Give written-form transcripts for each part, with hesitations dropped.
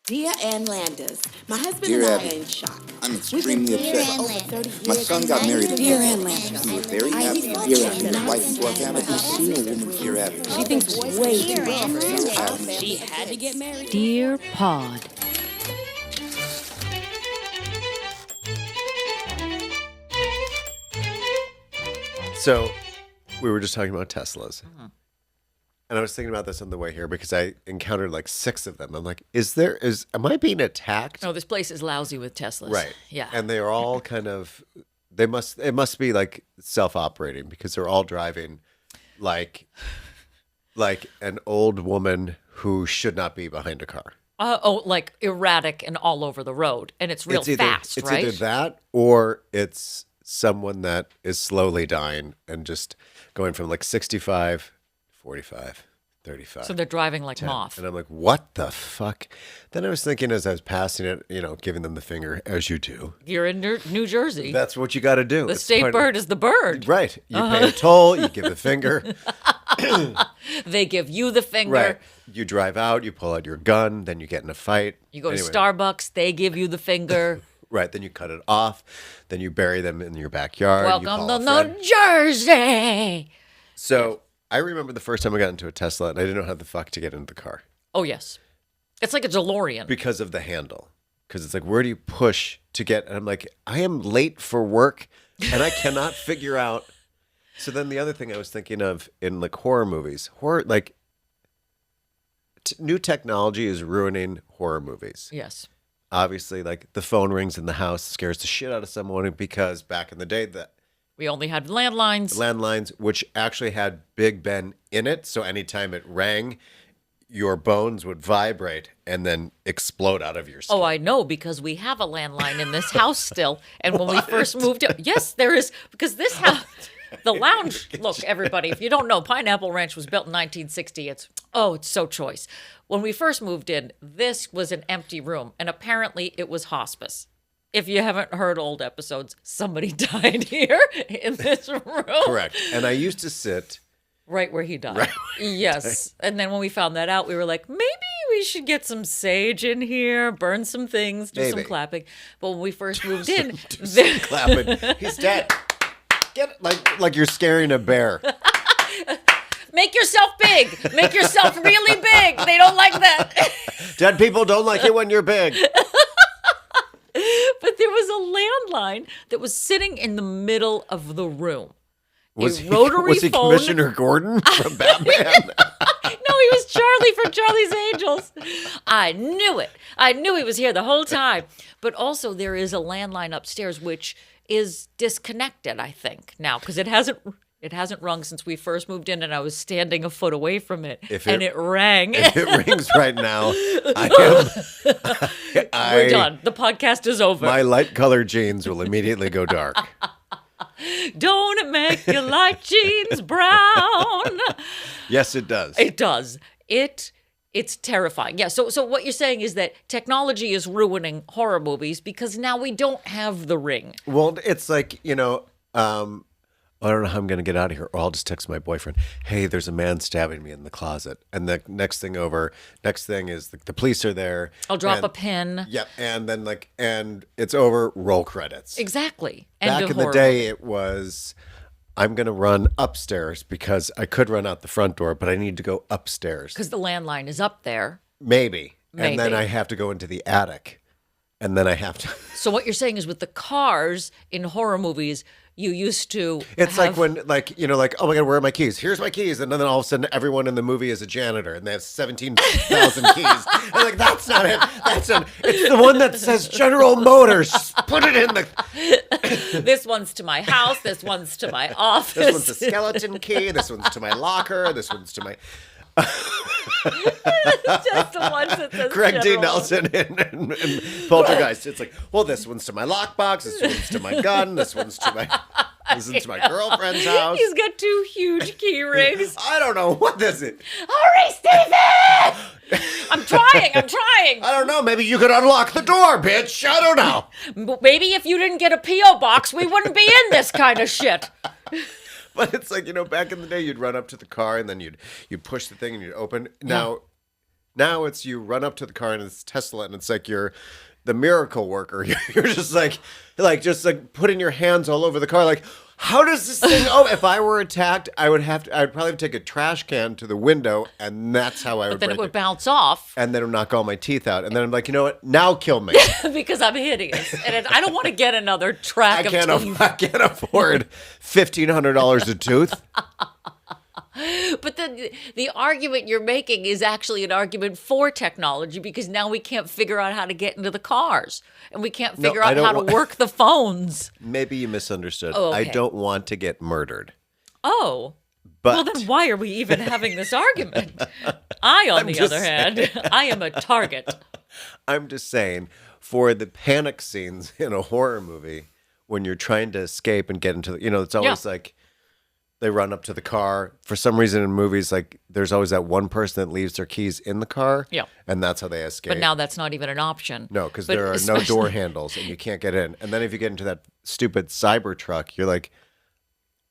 Dear Ann Landis, my husband Dear and I Abby, are in shock. I'm extremely upset. For over 30 years. My son got married in Dear April. Ann Landis. We were very I happy. thought Dear she Abby, had his wife been into our family. I've Seen a woman, Dear Abby. She thinks way too much of So herself. happy. She had to get married. Dear Pod. So, we were just talking about Teslas. And I was thinking about this on the way here because I encountered like 6 of them. I'm like, am I being attacked? No, this place is lousy with Teslas. Right. Yeah. And they are all kind of, it must be like self-operating because they're all driving like an old woman who should not be behind a car. Like erratic and all over the road. And it's real fast, it's right? either that or it's someone that is slowly dying and just going from like 65, 45, 35. So they're driving like 10. moth. And I'm like, what the fuck? Then I was thinking as I was passing it, giving them the finger, as you do. You're in New Jersey. That's what you got to do. The It's state part bird is the bird. Right. You pay a toll, you give a finger. They give you the finger. Right. You drive out, you pull out your gun, then you get in a fight. You go to Starbucks, they give you the finger. Right. Then you cut it off. Then you bury them in your backyard. You Welcome call to a friend. New Jersey. So I remember the first time I got into a Tesla and I didn't know how the fuck to get into the car Oh, yes. It's like a DeLorean. because of the handle. Because it's like, where do you push to get? And I'm like, I am late for work and I cannot figure out. So then the other thing I was thinking of in like horror movies, new technology is ruining horror movies. Yes. Obviously, like the phone rings in the house, scares the shit out of someone because back in the day, the We only had landlines. landlines, which actually had Big Ben in it. So anytime it rang, your bones would vibrate and then explode out of your skin. Oh, I know, because we have a landline in this house still. And when we first moved in, yes, there is, because this house, the lounge, look, everybody, if you don't know, Pineapple Ranch was built in 1960. It's so choice. When we first moved in, this was an empty room, and apparently it was hospice. If you haven't heard old episodes, somebody died here in this room. Correct. And I used to sit. Right where he died. Right Yes. And then when we found that out, we were like, maybe we should get some sage in here, burn some things, do some Maybe. clapping. But when we first moved in, Do some clapping. He's dead. Get it like you're scaring a bear. make yourself big. Make yourself really big. They don't like that. Dead people don't like it when you're big. But there was a landline that was sitting in the middle of the room. Was rotary he phone. Commissioner Gordon from Batman? No, he was Charlie from Charlie's Angels. I knew it. I knew he was here the whole time. But also there is a landline upstairs which is disconnected, I think, now, because it hasn't rung since we first moved in, and I was standing a foot away from it, and it rang. If it rings right now, We're done. The podcast is over. My light colored jeans will immediately go dark. Don't make your light jeans brown. Yes, it does. It does. It's terrifying. Yeah. So what you're saying is that technology is ruining horror movies because now we don't have the ring. Well, it's like, I don't know how I'm going to get out of here. Or I'll just text my boyfriend, hey, there's a man stabbing me in the closet. And the next thing is the police are there. I'll drop a pin. Yep. And then and it's over, roll credits. Exactly. Back in the day, it was, I'm going to run upstairs because I could run out the front door, but I need to go upstairs. Because the landline is up there. Maybe. And then Maybe. I have to go into the attic. And then I have to. So what you're saying is with the cars in horror movies, you used to It's like when, oh my God, where are my keys? Here's my keys. And then all of a sudden, everyone in the movie is a janitor and they have 17,000 keys. And like, that's not it. It's the one that says General Motors. Just put it in the. This one's to my house. This one's to my office. This one's a skeleton key. This one's to my locker. This one's to my. Just the ones that says Craig D. General. Nelson and Poltergeist. It's like, well, this one's to my lockbox. This one's to my gun. This one's to my girlfriend's house. He's got 2 huge key rings. I don't know. What is it? Hurry, Stephen! I'm trying. I don't know. Maybe you could unlock the door, bitch. I don't know. Maybe if you didn't get a P.O. box, we wouldn't be in this kind of shit. But it's like, back in the day, you'd run up to the car and then you'd push the thing and you'd open. Now, Now it's you run up to the car and it's Tesla and it's like you're the miracle worker. You're just like putting your hands all over the car. Like, how does this thing? Oh, if I were attacked, I'd probably take a trash can to the window, and that's how I would. But then break it would bounce off. and then it would knock all my teeth out. And then I'm like, you know what? Now kill me. Because I'm hideous, and I don't want to get another track of teeth. I can't afford $1,500 a tooth. But the argument you're making is actually an argument for technology because now we can't figure out how to get into the cars and we can't figure out how to work the phones. Maybe you misunderstood. Oh, okay. I don't want to get murdered. Oh. But well, then why are we even having this argument? On the other hand, I am a target. I'm just saying, for the panic scenes in a horror movie, when you're trying to escape and get into the, it's always like, they run up to the car. For some reason in movies, like there's always that one person that leaves their keys in the car. Yeah. And that's how they escape. But now that's not even an option. No, because there are no door handles and you can't get in. And then if you get into that stupid Cybertruck, you're like,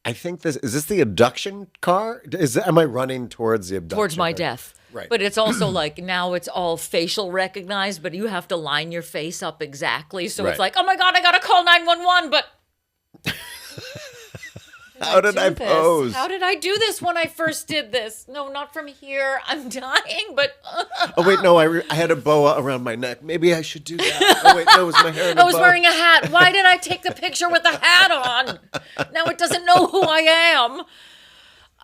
I think is this the abduction car? Am I running towards the abduction? Towards my car? death. Right. But it's also like now it's all facial recognized, but you have to line your face up exactly. So it's like, oh my God, I got to call 911, but... How did I pose? How did I do this when I first did this? No, not from here. I'm dying, but... Oh, wait, no, I had a boa around my neck. Maybe I should do that. Oh, wait, no, it was my hair in a I was bow. wearing a hat. Why did I take the picture with the hat on? Now it doesn't know who I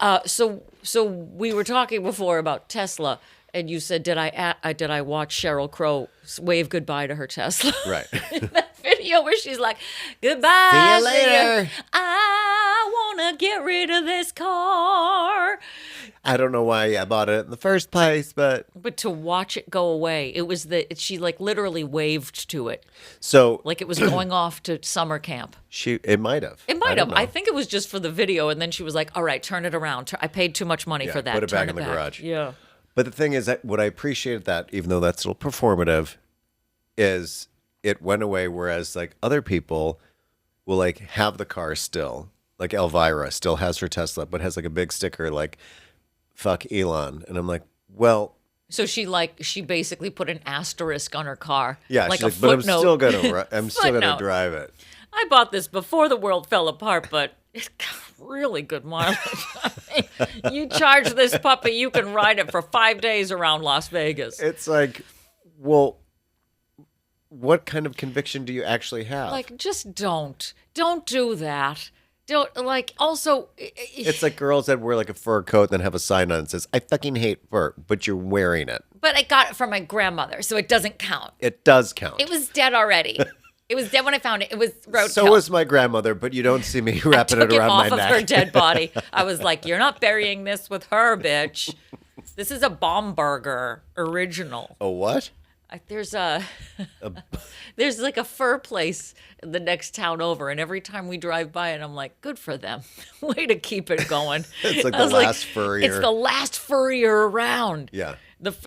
am. So we were talking before about Tesla, and you said, did I watch Sheryl Crow wave goodbye to her Tesla? Right. That video where she's like, goodbye. See you later. I want to get rid of this car. I don't know why I bought it in the first place, but to watch it go away, it was she like literally waved to it. So Like it was going off to summer camp. it might have. It might don't have. know. I think it was just for the video. And then she was like, all right, turn it around. I paid too much money for that. Put it Turn back in the garage. Yeah. But the thing is that what I appreciated that, even though that's a little performative, is it went away. Whereas like other people will like have the car still, like Elvira still has her Tesla, but has like a big sticker like "fuck Elon," and I'm like, well. So she basically put an asterisk on her car. Yeah, like she's a like, but I'm footnote. still gonna Footnote. drive it. I bought this before the world fell apart, but it's got really good mileage. I mean, you charge this puppy, you can ride it for 5 days around Las Vegas. It's like, well, what kind of conviction do you actually have? Like, just don't do that. Don't like. Also, It's like girls that wear like a fur coat and then have a sign on that says, "I fucking hate fur," but you're wearing it. but I got it from my grandmother, so it doesn't count. It does count. It was dead already. It was dead when I found it. It was roadkill. So was my grandmother, but you don't see me wrapping it Took around off my of neck. her dead body. I was like, "You're not burying this with her, bitch. This is a Baumburger original." A what? There's there's like a fur place in the next town over, and every time we drive by it, I'm like, good for them. Way to keep it going. It's like I the was last furrier. It's the last furrier around. Yeah.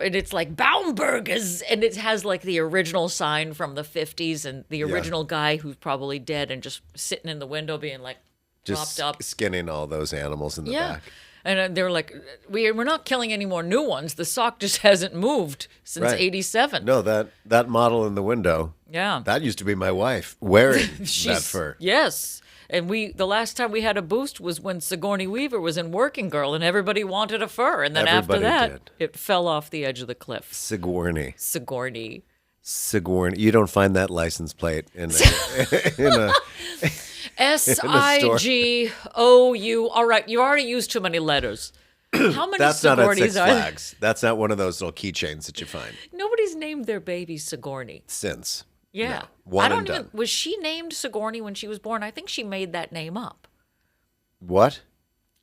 And it's like Baumburgers, and it has like the original sign from the 50s and the original guy who's probably dead and just sitting in the window being like Just propped up. skinning all those animals in the Yeah. back. And they're like, we're not killing any more new ones. The sock just hasn't moved since Right. 87. No, that model in the window, Yeah. that used to be my wife wearing that fur. Yes. And the last time we had a boost was when Sigourney Weaver was in Working Girl and everybody wanted a fur. And then Everybody after that, did. it fell off the edge of the cliff. Sigourney. Sigourney. You don't find that license plate in a SIGOU. All right, you already used too many letters. How many That's not at Sigourneys Six are there? Flags. That's not one of those little keychains that you find. Nobody's named their baby Sigourney. Since. Yeah. No. One I don't and even done. was she named Sigourney when she was born? I think she made that name up. What?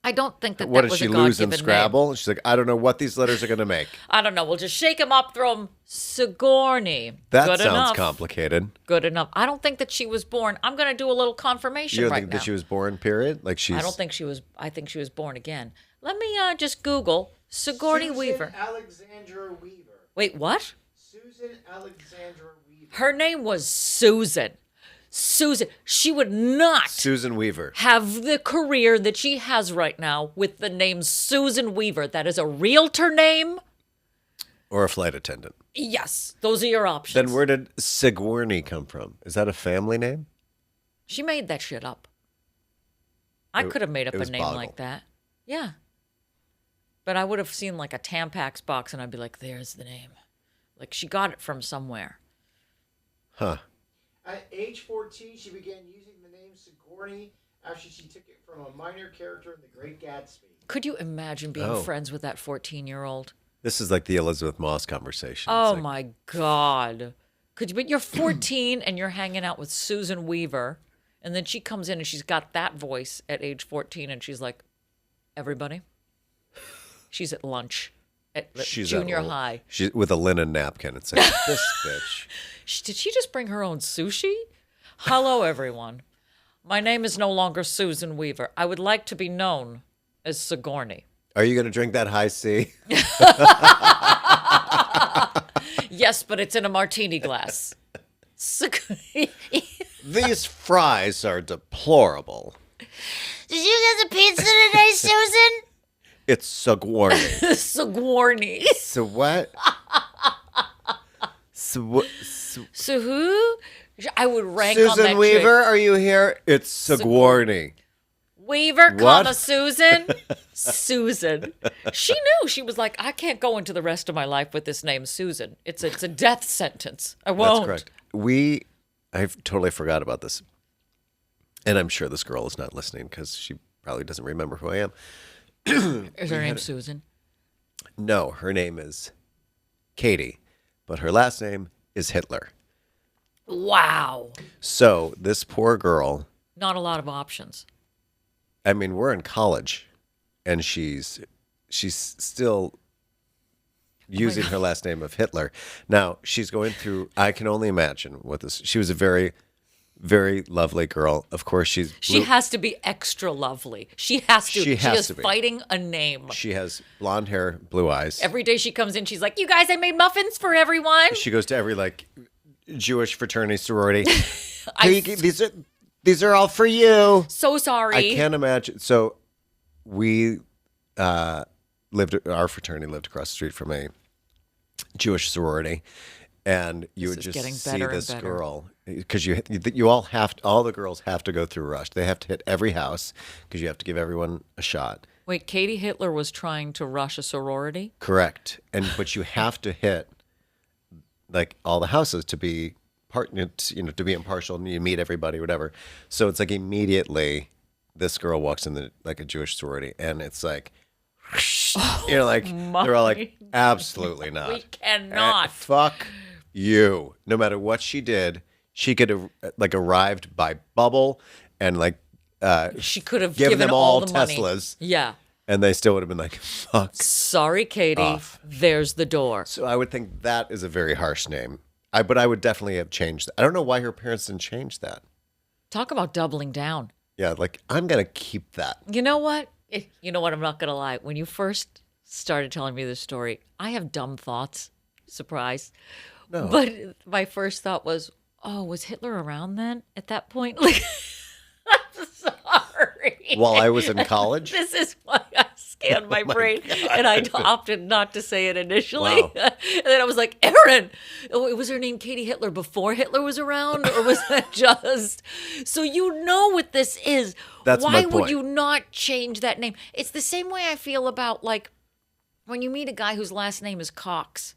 I don't think that What that did was she a lose in God-given Scrabble? name. She's like, I don't know what these letters are going to make. I don't know. We'll just shake them up, throw them Sigourney. That Good sounds enough. complicated. Good enough. I don't think that she was born. I'm going to do a little confirmation You don't right think now. that she was born, period? Like she's... I don't think she was. I think she was born again. Let me just Google Sigourney Weaver. Alexandra Weaver. Wait, what? Susan Alexandra Weaver. Her name was Susan. Susan. She would not Susan Weaver. have the career that she has right now with the name Susan Weaver. That is a realtor name. Or a flight attendant. Yes, those are your options. Then where did Sigourney come from? Is that a family name? She made that shit up. I could have made up a name like that. Yeah. But I would have seen like a Tampax box and I'd be like, there's the name. Like she got it from somewhere. Huh. At age 14, she began using the name Sigourney after she took it from a minor character in The Great Gatsby. Could you imagine being friends with that 14-year-old? This is like the Elizabeth Moss conversation. Oh my God. Could you, but you're 14 and you're hanging out with Susan Weaver, and then she comes in and she's got that voice at age 14 and she's like, everybody? She's at lunch at junior high. She's with a linen napkin and saying, this bitch. Did she just bring her own sushi? Hello, everyone. My name is no longer Susan Weaver. I would like to be known as Sigourney. Are you going to drink that high C? Yes, but it's in a martini glass. These fries are deplorable. Did you get the pizza today, Susan? It's Sigourney. Sigourney. So what? So who? I would rank on that Susan Weaver, are you here? It's Sigourney. Weaver, What? Susan. Susan. She knew. She was like, I can't go into the rest of my life with this name, Susan. It's a death sentence. I won't. That's correct. I totally forgot about this. And I'm sure this girl is not listening because she probably doesn't remember who I am. Is her name Susan? No, her name is Katie, but her last name is Hitler. Wow. So this poor girl, Not a lot of options. I mean, we're in college, and she's still using her last name of Hitler. Now, she's going through, I can only imagine what this, she was a very, very lovely girl. Of course, she has to be extra lovely. She has to. She has is to be. fighting a name. She has blonde hair, blue eyes. Every day she comes in, she's like, you guys, I made muffins for everyone. She goes to every, like, Jewish fraternity, sorority. These are all for you. So sorry. I can't imagine. So we our fraternity lived across the street from a Jewish sorority, and you would just see this girl because all the girls have to go through rush. They have to hit every house because you have to give everyone a shot. Wait, Katie Hitler was trying to rush a sorority? Correct, but you have to hit like all the houses to be to be impartial, and you meet everybody, whatever. So it's like immediately this girl walks in like a Jewish sorority, and it's like, like they're all like, absolutely not. We cannot. Fuck you. No matter what she did, she could have like arrived by bubble, and like she could have given them all the Teslas. Money. Yeah. And they still would have been like, fuck. Sorry, Katie. Off. There's the door. So I would think that is a very harsh name. But I would definitely have changed that. I don't know why her parents didn't change that. Talk about doubling down. Yeah, like, I'm going to keep that. You know what? I'm not going to lie. When you first started telling me this story, I have dumb thoughts. Surprise. No. But my first thought was, oh, was Hitler around then at that point? Like, I'm sorry. While I was in college? This is why I scanned my brain, and I opted not to say it initially. Wow. And then I was like, Erin, was her name Katie Hitler before Hitler was around, or was that just... So you know what this is. That's why my point. would you not change that name? It's the same way I feel about, like, when you meet a guy whose last name is Cox.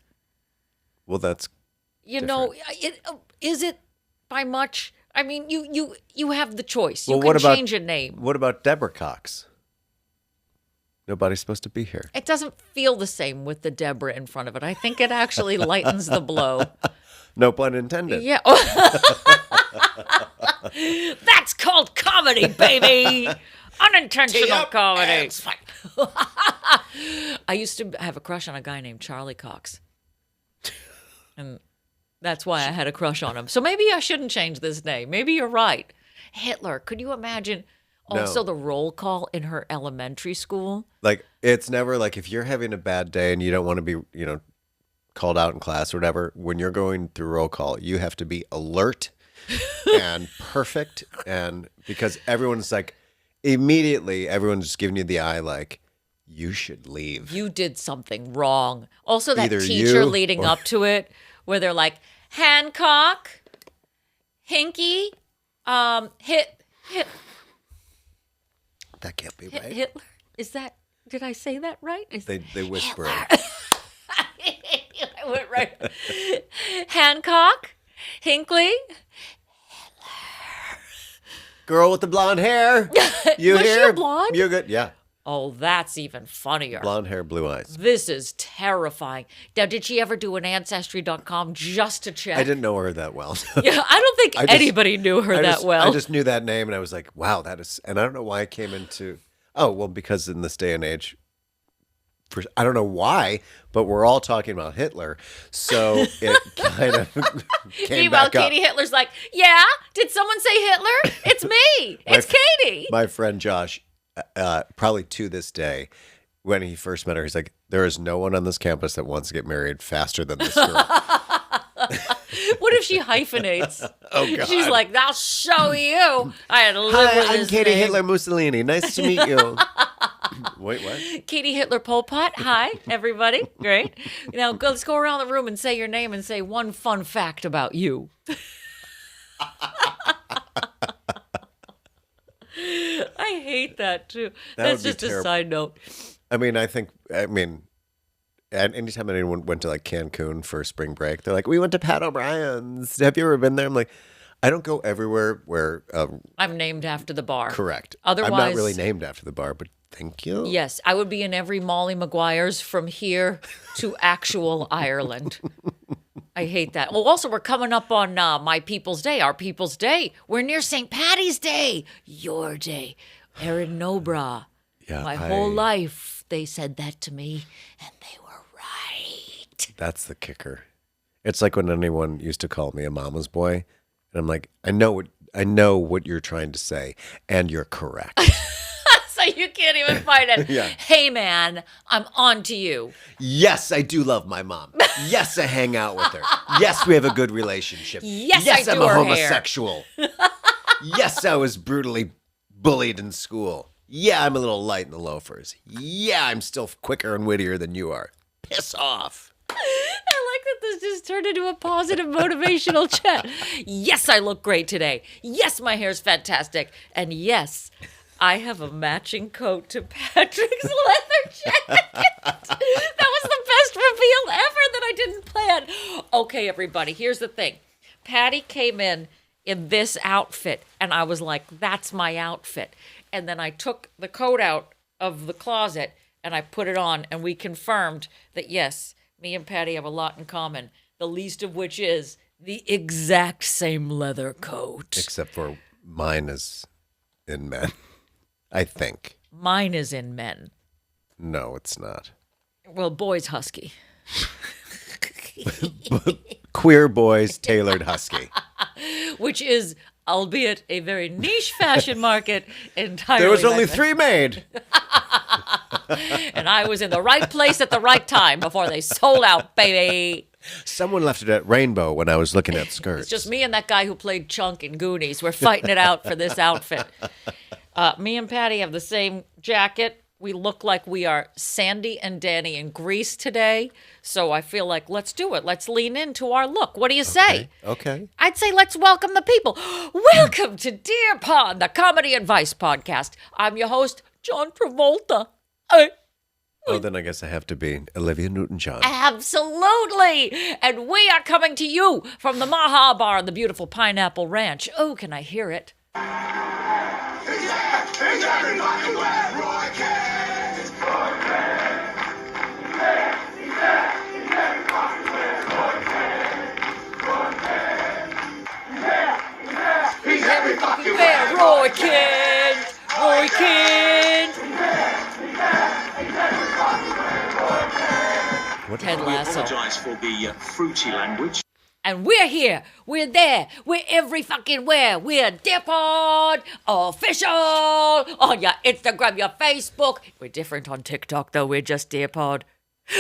Well, that's is it by much? I mean, you have the choice. You Well, can change a name. What about Deborah Cox? Nobody's supposed to be here. It doesn't feel the same with the Deborah in front of it. I think it actually lightens the blow. No pun intended. Yeah. That's called comedy, baby. Unintentional comedy. I used to have a crush on a guy named Charlie Cox. And that's why I had a crush on him. So maybe I shouldn't change this name. Maybe you're right. Hitler, could you imagine also the roll call in her elementary school? Like, it's never like if you're having a bad day and you don't want to be, called out in class or whatever, when you're going through roll call, you have to be alert and perfect. And because everyone's like, immediately, everyone's just giving you the eye like, you should leave. You did something wrong. Also, that Either teacher you leading or- up to it, where they're like, Hancock, Hinky, hit, That can't be right. Hitler. Is that, did I say that right? They whisper it. I went right. Hancock, Hinkley. Girl with the blonde hair. You Was she here? a blonde? You're good. Yeah. Oh, that's even funnier. Blonde hair, blue eyes. This is terrifying. Now, did she ever do an Ancestry.com just to check? I didn't know her that well. Yeah, I don't think anybody knew her that well. I just knew that name, and I was like, wow, that is. And I don't know why I came into. Oh, well, because in this day and age, I don't know why, but we're all talking about Hitler, so it kind of came Meanwhile, back up. Katie Hitler's like, yeah, did someone say Hitler? It's me. It's Katie. My friend Josh, probably to this day, when he first met her, he's like, there is no one on this campus that wants to get married faster than this girl. What if she hyphenates? Oh, God. She's like, I'll show you. I had to live with Hi, I'm this Katie name. Hitler Mussolini. Nice to meet you. Wait, what? Katie Hitler Pol Pot. Hi, everybody. Great. Let's go around the room and say your name and say one fun fact about you. I hate that too. That's would be just a terrible. side note. I mean, anytime anyone went to like Cancun for spring break, they're like, we went to Pat O'Brien's. Have you ever been there? I'm like, I don't go everywhere where, I'm named after the bar. correct. Otherwise, I'm not really named after the bar, but thank you. Yes, I would be in every Molly Maguire's from here to actual Ireland. I hate that. Oh, also, we're coming up on my People's Day, our People's Day. We're near St. Patty's Day, your day. Erin Nobra. Yeah, My whole life, they said that to me, and they were right. That's the kicker. It's like when anyone used to call me a mama's boy, and I'm like, I know what you're trying to say, and you're correct. So you can't even fight it. Yeah. Hey, man, I'm on to you. Yes, I do love my mom. Yes, I hang out with her. Yes, we have a good relationship. Yes, yes, I I'm do a her hair. homosexual. Yes, I was brutally bullied in school. Yeah, I'm a little light in the loafers. Yeah, I'm still quicker and wittier than you are. Piss off. I like that this just turned into a positive motivational chat. Yes, I look great today. Yes, my hair's fantastic. And yes, I have a matching coat to Patrick's leather jacket. That was the best reveal ever that I didn't plan. Okay, everybody, here's the thing. Patty came in this outfit, and I was like, that's my outfit. And then I took the coat out of the closet, and I put it on, and we confirmed that, yes, me and Patty have a lot in common, the least of which is the exact same leather coat. Except for mine is in men. I think. Mine is in men. No, it's not. Well, boys husky. Queer boys tailored husky. Which is, albeit a very niche fashion market, entirely. There was only by men. 3 made. And I was in the right place at the right time before they sold out, baby. Someone left it at Rainbow when I was looking at skirts. It's just me and that guy who played Chunk in Goonies. We're fighting it out for this outfit. Me and Patty have the same jacket. We look like we are Sandy and Danny in Grease today. So I feel like let's do it. Let's lean into our look. What do you say? Okay. I'd say let's welcome the people. Welcome to Dear Pod, the comedy advice podcast. I'm your host, John Travolta. Oh, then I guess I have to be Olivia Newton-John. Absolutely. And we are coming to you from the Maha'a Bar on the beautiful Pineapple Ranch. Oh, can I hear it? Where Roy Kent, Roy Kent. Ted Lasso. Apologise for the fruity language. And we're here, we're there, we're every fucking where. We're Dear Pod Official on your Instagram, your Facebook. We're different on TikTok though, we're just Dear Pod.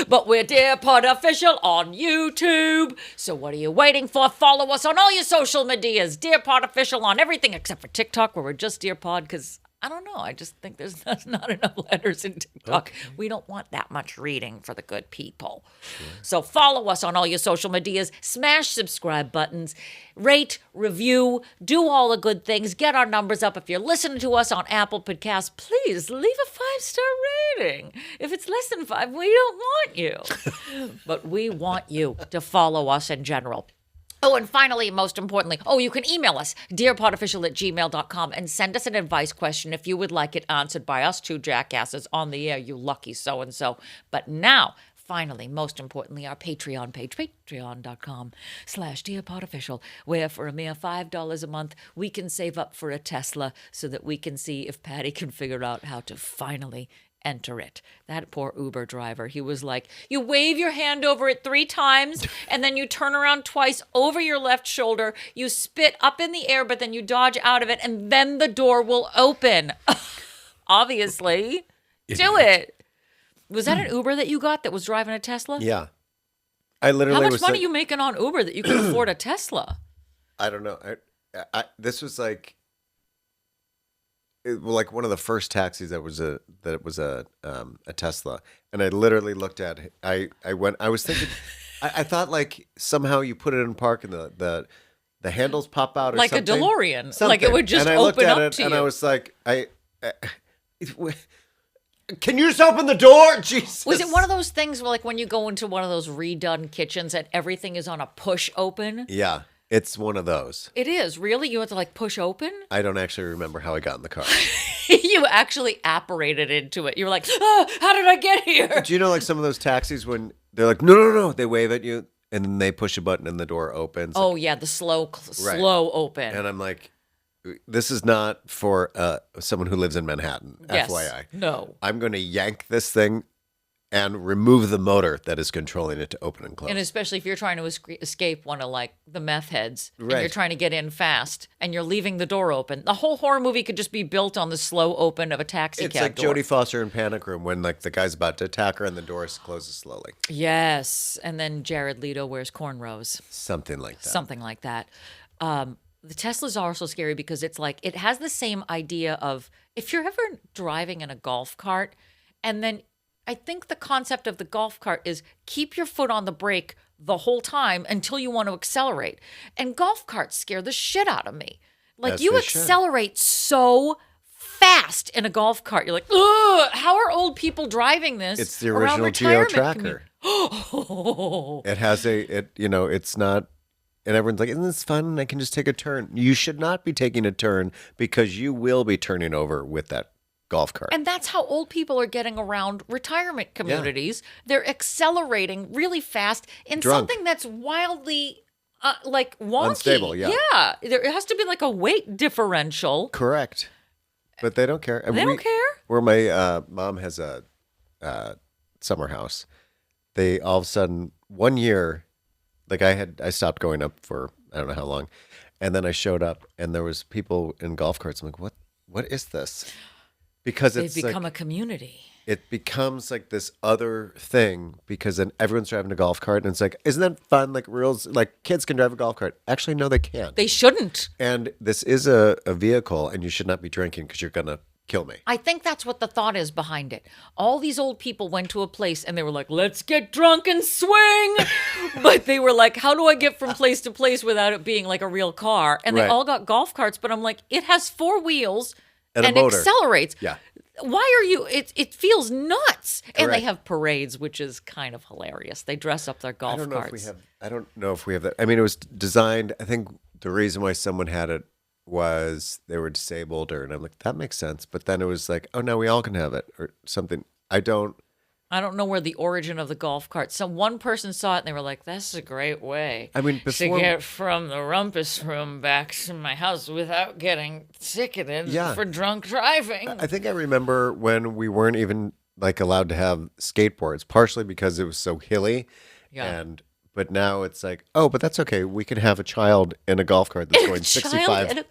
But we're Dear Pod Official on YouTube. So what are you waiting for? Follow us on all your social medias. Dear Pod Official on everything except for TikTok where we're just Dear Pod because I don't know. I just think there's not enough letters in TikTok. We don't want that much reading for the good people. So follow us on all your social medias. Smash subscribe buttons. Rate, review, do all the good things. Get our numbers up. If you're listening to us on Apple Podcasts, please leave a 5-star rating. If it's less than 5, we don't want you. But we want you to follow us in general. Oh, and finally, most importantly, you can email us, dearpodofficial@gmail.com, and send us an advice question if you would like it answered by us two jackasses on the air, you lucky so-and-so. But now, finally, most importantly, our Patreon page, patreon.com/dearpodofficial, where for a mere $5 a month, we can save up for a Tesla so that we can see if Patty can figure out how to finally enter it. That poor Uber driver, he was like, you wave your hand over it 3 times and then you turn around twice over your left shoulder, you spit up in the air, but then you dodge out of it and then the door will open. Obviously. Do it. Was that an Uber that you got that was driving a Tesla? Yeah. I literally How much money are you making on Uber that you can afford a Tesla? I don't know. This was like one of the first taxis that was a Tesla, and I literally looked at it. I was thinking, I thought like somehow you put it in park and the handles pop out or like something. a DeLorean, Something. like it would just and I looked open at up it, to and you. I was like, can you just open the door? Jesus. Was it one of those things where, like, when you go into one of those redone kitchens and everything is on a push open? Yeah, it's one of those. It is, really? You have to, like, push open? I don't actually remember how I got in the car. You actually apparated into it. You were like, how did I get here? Do you know, like, some of those taxis when they're like, no, they wave at you, and then they push a button and the door opens? Oh, yeah, the slow open. And I'm like, this is not for someone who lives in Manhattan, Yes. FYI. No. I'm going to yank this thing and remove the motor that is controlling it to open and close. And especially if you're trying to escape one of, like, the meth heads, and Right. you're trying to get in fast, and you're leaving the door open. The whole horror movie could just be built on the slow open of a taxi It's cab like door. Jodie Foster in Panic Room when like the guy's about to attack her and the door closes slowly. Yes. And then Jared Leto wears cornrows. Something like that. Something like that. The Teslas are also scary because it's like, it has the same idea of, if you're ever driving in a golf cart, and then I think the concept of the golf cart is keep your foot on the brake the whole time until you want to accelerate. And golf carts scare the shit out of me. Like, As you they should. accelerate so fast in a golf cart. You're like, ugh, how are old people driving this? It's the around original Geo retirement Tracker. Oh. It has it's not, and everyone's like, isn't this fun? I can just take a turn. You should not be taking a turn because you will be turning over with that golf cart. And that's how old people are getting around retirement communities. They're accelerating really fast in Drunk. something that's wildly, like, wonky. Unstable, yeah. Yeah. There has to be, like, a weight differential. Correct. But they don't care. They don't care? Where my mom has a summer house, they all of a sudden, one year, like I stopped going up for I don't know how long, and then I showed up and there was people in golf carts. I'm like, what is this? Because They've it's become like, a community. it becomes like this other thing because then everyone's driving a golf cart and it's like, isn't that fun? Like like kids can drive a golf cart. Actually, no, they can't. They shouldn't. And this is a vehicle and you should not be drinking because you're going to kill me. I think that's what the thought is behind it. All these old people went to a place and they were like, let's get drunk and swing. But they were like, how do I get from place to place without it being like a real car? And they Right. all got golf carts, but I'm like, it has 4 wheels And a and motor. accelerates. Yeah. Why are you, it feels nuts. And they Correct. have parades, which is kind of hilarious. They dress up their golf I don't know carts. if we have that. I mean, it was designed. I think the reason why someone had it was they were disabled, and I'm like, that makes sense. But then it was like, oh, now we all can have it, or something. I don't know where the origin of the golf cart. So one person saw it and they were like, "That's a great way I mean, to before- get from the rumpus room back to my house without getting ticketed Yeah. for drunk driving." I think I remember when we weren't even like allowed to have skateboards, partially because it was so hilly, Yeah. but now it's like, oh, but that's okay. We can have a child in a golf cart that's going 65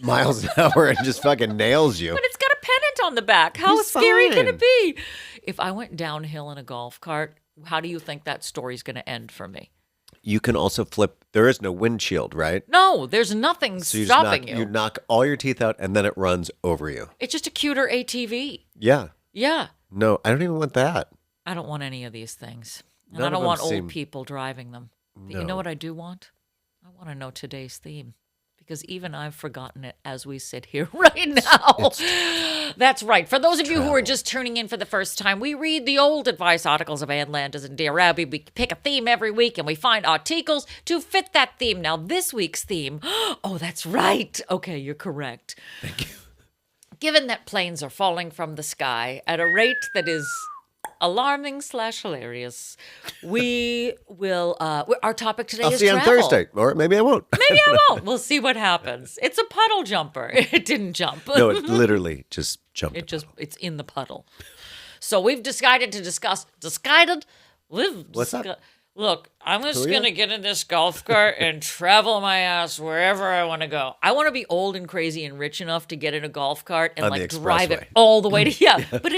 miles an hour and just fucking nails you. But it's got a pennant on the back. How He's scary could fine. it be? If I went downhill in a golf cart, how do you think that story's going to end for me? You can also flip. There is no windshield, right? No, there's nothing So you stopping you knock all your teeth out, and then it runs over you. It's just a cuter ATV. Yeah. Yeah. No, I don't even want that. I don't want any of these things. And None I of don't them want seem- old people driving them. But you No. know what I do want? I want to know today's theme. Because even I've forgotten it as we sit here right now. That's right. For those of you who are just tuning in for the first time, we read the old advice articles of Ann Landers and Dear Abby. We pick a theme every week and we find articles to fit that theme. Now, this week's theme, oh, that's right. Okay, you're correct. Thank you. Given that planes are falling from the sky at a rate that is alarming / hilarious, we will, our topic today I'll is see you on travel. Thursday, or maybe I won't. Maybe I won't. We'll see what happens. It's a puddle jumper. It didn't jump. No, it literally just jumped. It's in the puddle. So we've decided to discuss. What's that? Look, I'm just Who are going to you? get in this golf cart and travel my ass wherever I want to go. I want to be old and crazy and rich enough to get in a golf cart and On the like drive it expressway. all the way to but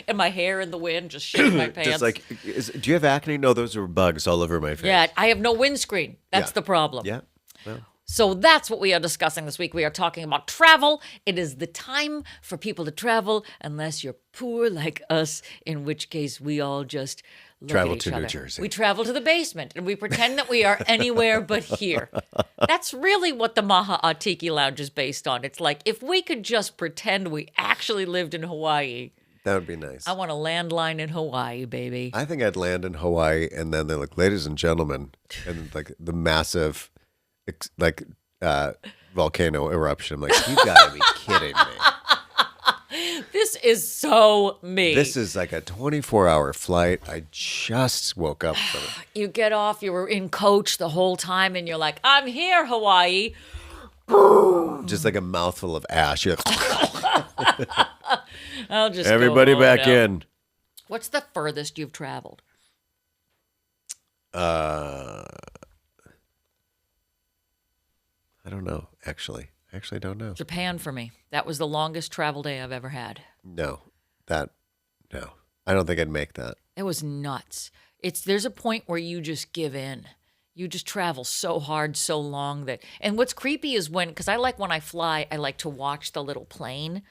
and my hair in the wind, just shaking my pants. Just like, do you have acne? No, those are bugs all over my face. yeah, I have no windscreen. That's Yeah. the problem. Yeah. Well, So that's what we are discussing this week. We are talking about travel. It is the time for people to travel, unless you're poor like us, in which case we all just look Travel at each to New other. Jersey. We travel to the basement and we pretend that we are anywhere but here. That's really what the Maha'a Tiki Lounge is based on. It's like if we could just pretend we actually lived in Hawaii. that would be nice. I want a landline in Hawaii, baby. I think I'd land in Hawaii, and then they're like, ladies and gentlemen, and like the massive, volcano eruption. I'm like, you gotta be kidding me. This is so me. This is like a 24-hour flight. I just woke up from it. You get off, you were in coach the whole time, and you're like, I'm here, Hawaii. Just like a mouthful of ash. You're like, I'll just everybody go on back out. in. What's the furthest you've traveled? I don't know, actually. I actually don't know. Japan for me. That was the longest travel day I've ever had. No. I don't think I'd make that. It was nuts. There's a point where you just give in. You just travel so hard, so long and what's creepy is because I like when I fly, I like to watch the little plane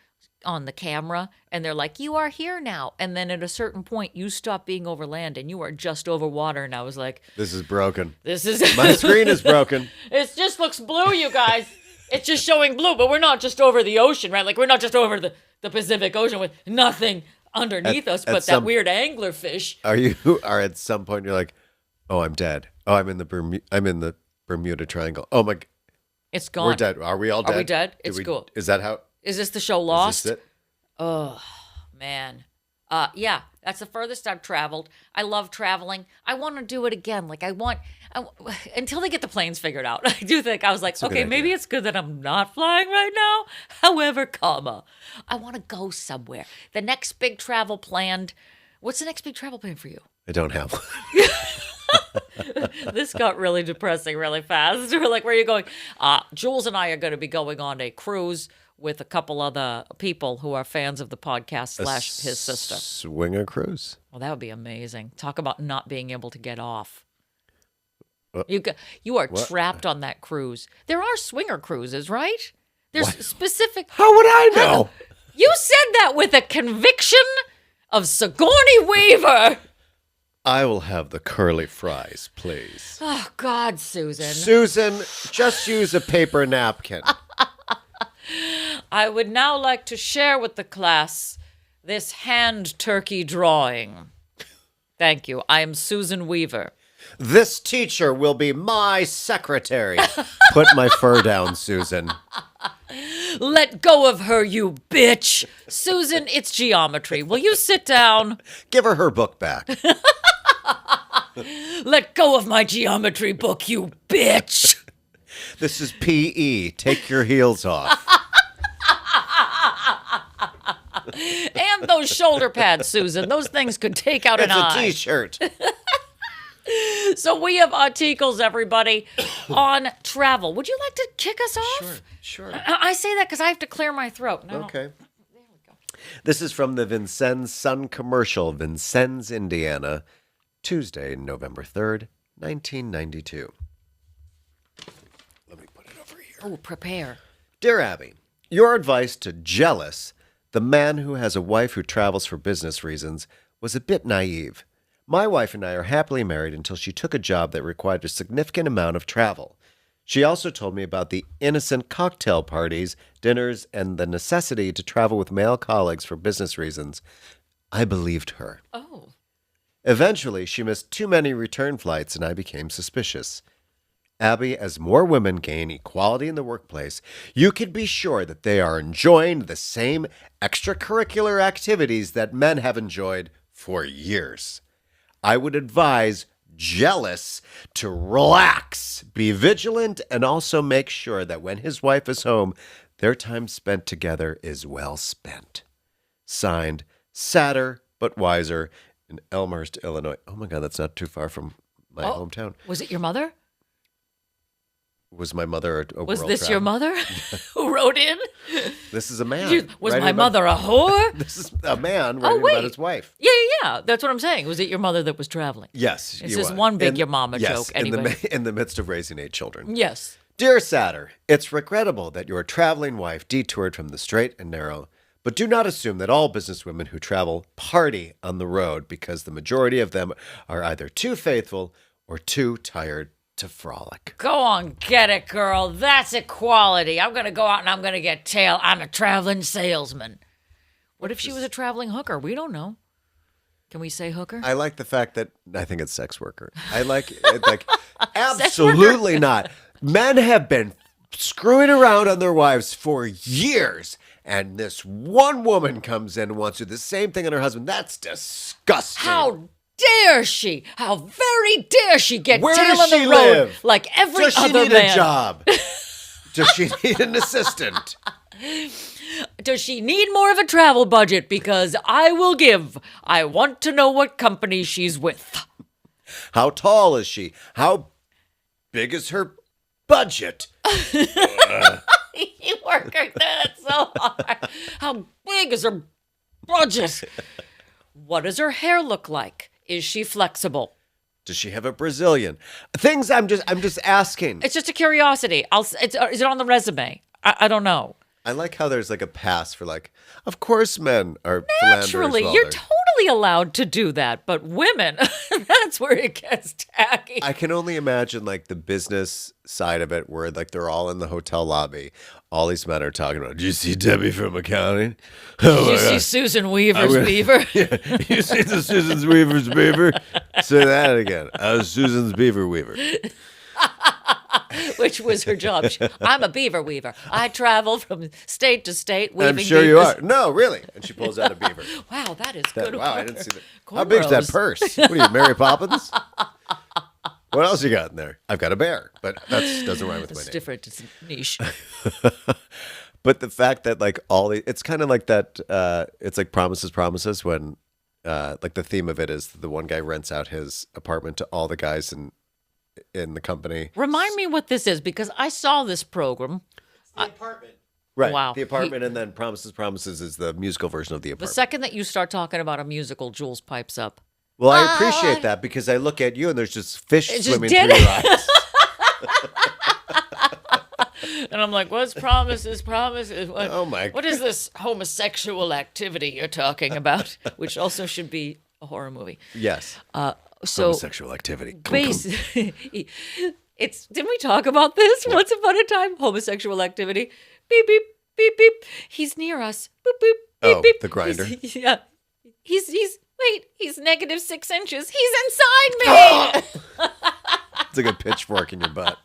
on the camera, and they're like, you are here now. And then at a certain point, you stop being over land and you are just over water. And I was like, This is broken. this is My screen is broken. It just looks blue, you guys. It's just showing blue, but we're not just over the ocean, right? Like, we're not just over the Pacific Ocean with nothing underneath us but that weird anglerfish. Are at some point you're like, oh, I'm dead. Oh, I'm in the Bermuda Triangle. Oh my, It's gone. we're dead. Are we all dead? Are we dead? Did It's we- cool. Is that how? Is this the show Is Lost? this it? Oh, man. Yeah, that's the furthest I've traveled. I love traveling. I want to do it again. Like, until they get the planes figured out. I do think, I was like, a good okay, maybe idea. it's good that I'm not flying right now. However, I want to go somewhere. The next big travel planned. What's the next big travel plan for you? I don't have one. This got really depressing really fast. We're like, where are you going? Jules and I are going to be going on a cruise with a couple other people who are fans of the podcast / his sister. Swinger cruise. Well, that would be amazing. Talk about not being able to get off. Uh, You are what? trapped on that cruise. There are swinger cruises, right? There's specific. How would I know? You said that with a conviction of Sigourney Weaver. I will have the curly fries, please. Oh, God, Susan. Susan, just use a paper napkin. I would now like to share with the class this hand turkey drawing. Thank you. I am Susan Weaver. This teacher will be my secretary. Put my fur down, Susan. Let go of her, you bitch. Susan, it's geometry. Will you sit down? Give her book back. Let go of my geometry book, you bitch. This is PE. Take your heels off. And those shoulder pads, Susan. Those things could take out an It's a eye. t-shirt. So we have articles, everybody, on travel. Would you like to kick us off? Sure. I say that because I have to clear my throat. No. Okay. This is from the Vincennes Sun Commercial, Vincennes, Indiana. Tuesday, November 3rd, 1992. Let me put it over here. Oh, prepare. Dear Abby, your advice to Jealous, the man who has a wife who travels for business reasons, was a bit naive. My wife and I are happily married until she took a job that required a significant amount of travel. She also told me about the innocent cocktail parties, dinners, and the necessity to travel with male colleagues for business reasons. I believed her. Oh. Eventually, she missed too many return flights, and I became suspicious. Abby, as more women gain equality in the workplace, you can be sure that they are enjoying the same extracurricular activities that men have enjoyed for years. I would advise Jealous to relax, be vigilant, and also make sure that when his wife is home, their time spent together is well spent. Signed, Sadder but Wiser, in Elmhurst, Illinois. Oh my God, that's not too far from my hometown. Was it your mother? Was my mother a Was world this your traveler? mother who wrote in? This is a man. Was writing my about- mother a whore? This is a man writing wait. about his wife. Yeah. That's what I'm saying. Was it your mother that was traveling? Yes. This you is are. one big your mama yes, joke, anyway. In the midst of raising 8 children. Yes. Dear Sadder, it's regrettable that your traveling wife detoured from the straight and narrow, but do not assume that all businesswomen who travel party on the road, because the majority of them are either too faithful or too tired to frolic. Go on, get it, girl. That's equality. I'm going to go out and I'm going to get tail. I'm a traveling salesman. What if she was a traveling hooker? We don't know. Can we say hooker? I like the fact that I think it's sex worker. I like absolutely not. Men have been screwing around on their wives for years, and this one woman comes in and wants to do the same thing on her husband. That's disgusting. How dare she? How very dare she get Where tail does on the she road live? like every Does she other need man? a job? Does she need an assistant? Does she need more of a travel budget? Because I will give. I want to know what company she's with. How tall is she? How big is her budget? You working that so hard. How big is her budget? What does her hair look like? Is she flexible? Does she have a Brazilian? Things I'm just asking. It's just a curiosity. Is it on the resume? I don't know. I like how there's like a pass for like, of course men are philanderers. Naturally, while you're they're- totally allowed to do that, but women, that's where it gets tacky. I can only imagine like the business side of it where like they're all in the hotel lobby. All these men are talking about, did you see Debbie from accounting? Oh Did you my see God. Susan Weaver's Beaver? Yeah, you see the Susan's Weaver's Beaver? Say that again. I was Susan's Beaver Weaver. Which was her job. I'm a beaver weaver. I travel from state to state weaving I'm sure you beavers. are. No, really. And she pulls out a beaver. Wow, that is That- good. wow, I work. didn't see that. How big's that Cornrows. purse? What are you, Mary Poppins? What else you got in there? I've got a bear, but that doesn't rhyme with my It's name. different. It's niche. But the fact that like it's kind of like that. It's like Promises when like the theme of it is the one guy rents out his apartment to all the guys in the company. Remind me what this is because I saw this program. The apartment. Right. Wow. The apartment, and then Promises is the musical version of the The apartment. second that you start talking about a musical, Jules pipes up. Well, I appreciate that because I look at you and there's just fish It's just swimming dead- through your eyes. And I'm like, what's promises? What, Oh, my What is this homosexual activity you're talking about? Which also should be a horror movie. Yes. So Homosexual activity. base, it's didn't we talk about this once upon a time? Homosexual activity. Beep beep beep beep. He's near us. Boop boop. Beep Oh, beep. the grinder. Yeah. He's -6 inches. He's inside me. It's like a pitchfork in your butt.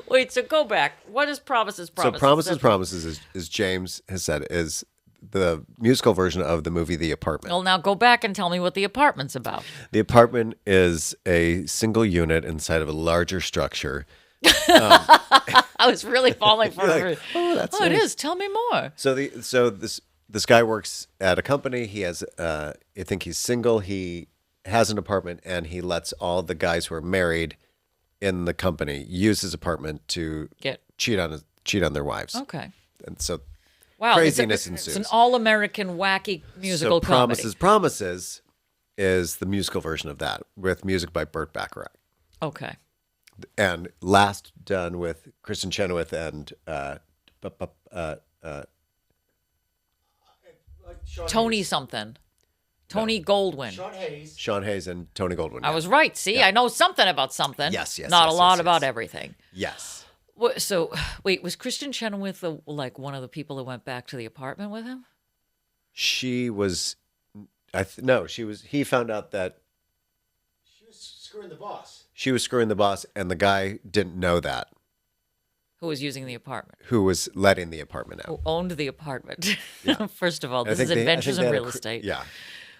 Wait, so go back. What is Promises? So Promises is James has said is the musical version of the movie The Apartment. Well, now go back and tell me what The Apartment's about. The apartment is a single unit inside of a larger structure. I was really falling for You're it. like, oh, that's It nice. is. Tell me more. So this guy works at a company. He has I think he's single. He has an apartment and he lets all the guys who are married in the company use his apartment to Get cheat on their wives. okay. And so Wow, craziness it's ensues. an all-American wacky musical so comedy. Promises is the musical version of that with music by Burt Bacharach. Okay. And last done with Kristen Chenoweth and Like Sean Tony Hayes. something. Tony Goldwyn. Sean Hayes. Sean Hayes and Tony Goldwyn. I was right. See, I know something about something. Yes, Not yes, a lot yes, about yes. everything. Yes. So, wait, was Kristen Chenoweth like one of the people that went back to the apartment with him? She was. No, she was. He found out that She was screwing the boss. she was screwing the boss, and the guy didn't know that. Who was using the apartment? Who was letting the apartment out? Who owned the apartment? Yeah. First of all, I this think is they- I Adventures think in they had Real a Estate. Yeah.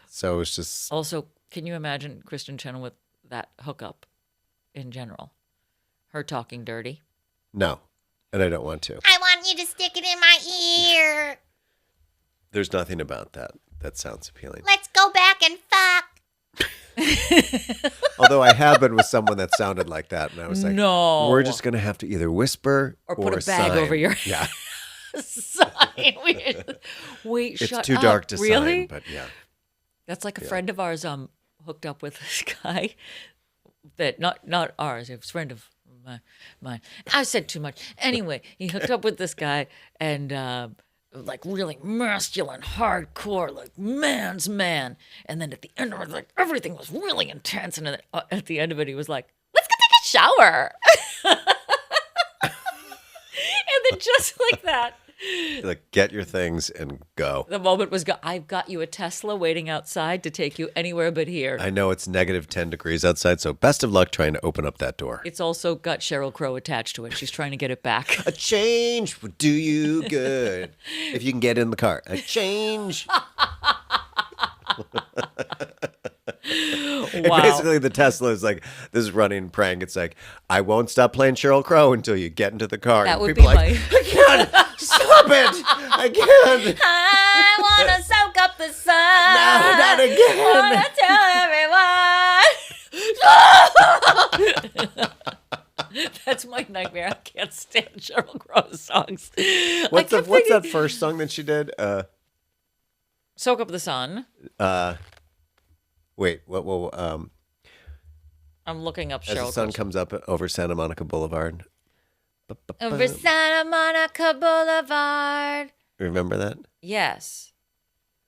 So it's just. Also, can you imagine Kristen Chenoweth that hookup in general? Her talking dirty. No, and I don't want to. I want you to stick it in my ear. There's nothing about that that sounds appealing. Let's go back and fuck. Although I have been with someone that sounded like that, and I was like, No. we're just gonna have to either whisper Or put a bag sign." over your Yeah, sign. Wait, it's shut too up. dark to really? sign, but yeah. That's like a friend of ours hooked up with this guy that not ours, it was a friend of mine. I said too much. Anyway, he hooked up with this guy and like really masculine, hardcore, like man's man. And then at the end of it, like everything was really intense. And then at the end of it, he was like, "Let's go take a shower." And then just like that, Like, get your things and go. the moment was I've got you a Tesla waiting outside to take you anywhere but here. I know it's negative 10 degrees outside, so best of luck trying to open up that door. It's also got Sheryl Crow attached to it. She's trying to get it back. A change would do you good if you can get in the car. A change. Wow. Basically, the Tesla is like this running prank. It's like, I won't stop playing Sheryl Crow until you get into the car. That And would people be are like, my- I can't. Stop it. I can't. I want to soak up the sun. No, not again. Want to tell everyone. That's my nightmare. I can't stand Sheryl Crow's songs. What's that first song that she did? Soak Up the Sun. Wait, what? I'm looking up As Sheryl the sun Crow's. comes up over Santa Monica Boulevard. Over Santa Monica Boulevard. Remember that? Yes.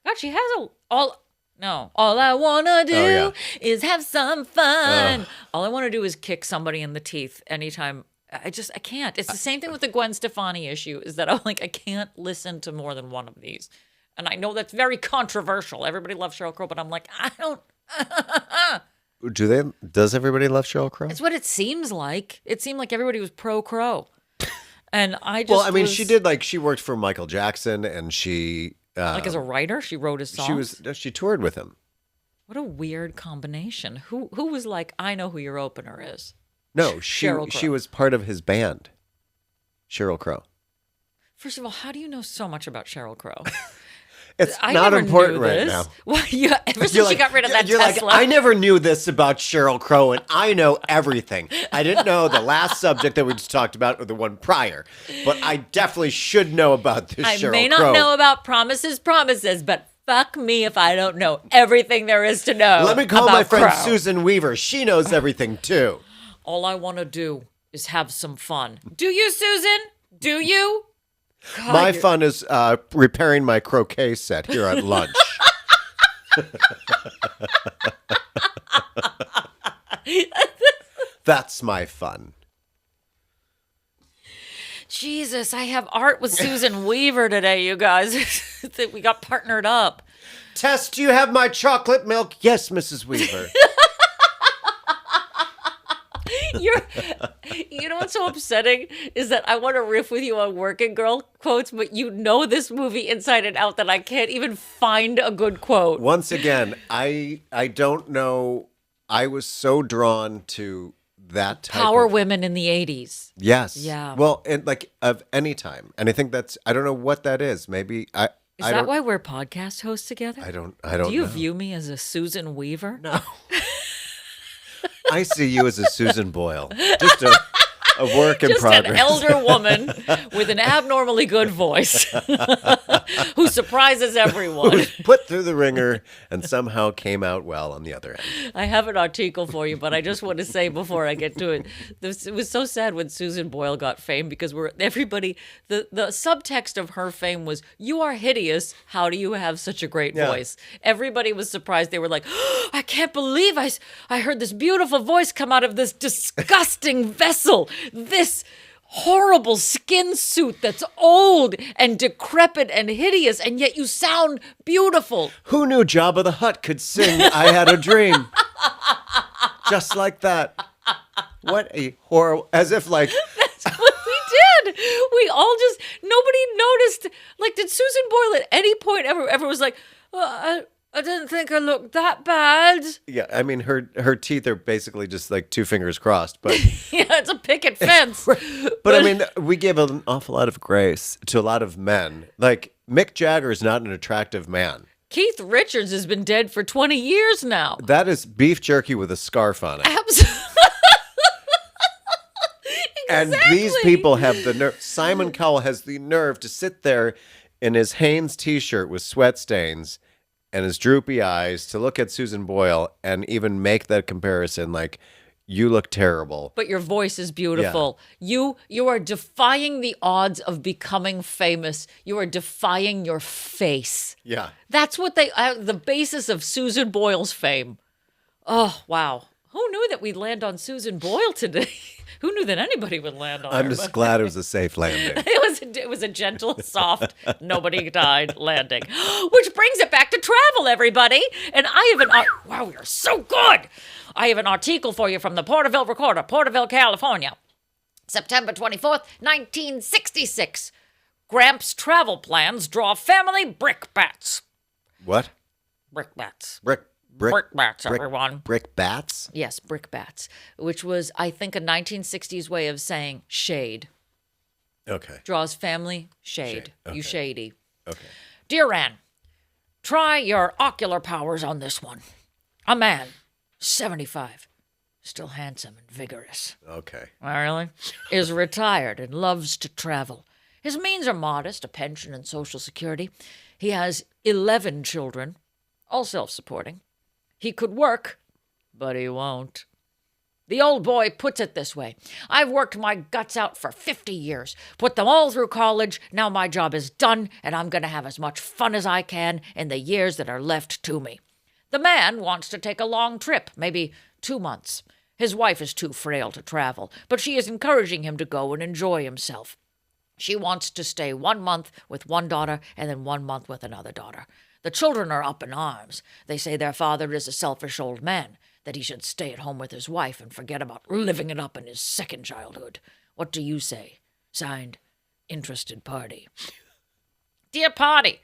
God, she has all I wanna do Oh, yeah. is have some fun. All I want to do is kick somebody in the teeth anytime. I can't. It's the same thing with the Gwen Stefani issue, is that I'm like, I can't listen to more than one of these. And I know that's very controversial. Everybody loves Sheryl Crow, but I'm like, I don't. Does everybody love Sheryl Crow? It's what it seems like. It seemed like everybody was pro Crow. And I just Well, I mean, was- she did she worked for Michael Jackson, and she like as a writer, she wrote his songs. she toured with him. What a weird combination. Who was like, I know who your opener is. No, she Sheryl Crow. she was part of his band. Sheryl Crow. First of all, how do you know so much about Sheryl Crow? It's I not never important knew right this. now. Well, yeah, ever since she got rid of that you're Tesla. like, I never knew this about Sheryl Crow, and I know everything. I didn't know the last subject that we just talked about or the one prior, but I definitely should know about this I Sheryl may not Crow. know about promises, but fuck me if I don't know everything there is to know. Let me call about my friend Crow. Susan Weaver. She knows everything too. All I want to do is have some fun. Do you, Susan? Do you? God, My you're- fun is repairing my croquet set here at lunch. That's my fun. Jesus, I have art with Susan Weaver today, you guys. We got partnered up. Tess, do you have my chocolate milk? Yes, Mrs. Weaver. You know what's so upsetting is that I want to riff with you on Working Girl quotes, but you know this movie inside and out that I can't even find a good quote. Once again, I don't know. I was so drawn to that type Power of women in the 80s. Yes. Yeah. Well, and like of any time, and I think I don't know what that is. Maybe I. Is I that don't, why we're podcast hosts together? I don't. Do you know. view me as a Susan Weaver? No. I see you as a Susan Boyle. Just a A work in Just progress. an elder woman with an abnormally good voice who surprises everyone. Put through the ringer and somehow came out well on the other end. I have an article for you, but I just want to say before I get to it, it was so sad when Susan Boyle got fame because the subtext of her fame was, "You are hideous. How do you have such a great voice?" Everybody was surprised. They were like, oh, "I can't believe I heard this beautiful voice come out of this disgusting vessel, this horrible skin suit that's old and decrepit and hideous, and yet you sound beautiful." Who knew Jabba the Hutt could sing I Had a Dream? Just like that. What a horrible, as if like, That's what we did. We all just, nobody noticed. Like, did Susan Boyle at any point ever was like, I didn't think I looked that bad. yeah, I mean, her teeth are basically just like two fingers crossed, but Yeah, it's a picket fence. but I mean, we give an awful lot of grace to a lot of men. Like Mick Jagger is not an attractive man. Keith Richards has been dead for 20 years now. That is beef jerky with a scarf on it. Absolutely. And these people have the nerve. Simon Cowell has the nerve to sit there in his Hanes t-shirt with sweat stains and his droopy eyes to look at Susan Boyle and even make that comparison like, you look terrible. But your voice is beautiful. You are defying the odds of becoming famous. You are defying your face. Yeah. That's what the basis of Susan Boyle's fame. Oh, wow. Who knew that we'd land on Susan Boyle today? Who knew that anybody would land on her? I'm just glad it was a safe landing. It was a gentle, soft, nobody died landing. Which brings it back to travel, everybody. And I have wow, we are so good. I have an article for you from the Porterville Recorder, Porterville, California. September 24th, 1966. Gramps' travel plans draw family brickbats. What? Brickbats. Brickbats, everyone. Brickbats? Yes, brickbats, which was, I think, a 1960s way of saying shade. Okay. Draws family shade. Okay. You shady. Okay. Dear Ann, try your ocular powers on this one. A man, 75, still handsome and vigorous. Okay. Oh, really? Is retired and loves to travel. His means are modest, a pension and Social Security. He has 11 children, all self-supporting. He could work, but he won't. The old boy puts it this way. I've worked my guts out for 50 years, put them all through college. Now my job is done, and I'm going to have as much fun as I can in the years that are left to me. The man wants to take a long trip, maybe 2 months. His wife is too frail to travel, but she is encouraging him to go and enjoy himself. She wants to stay 1 month with one daughter and then 1 month with another daughter. The children are up in arms. They say their father is a selfish old man, that he should stay at home with his wife and forget about living it up in his second childhood. What do you say? Signed, Interested Party. Dear Party,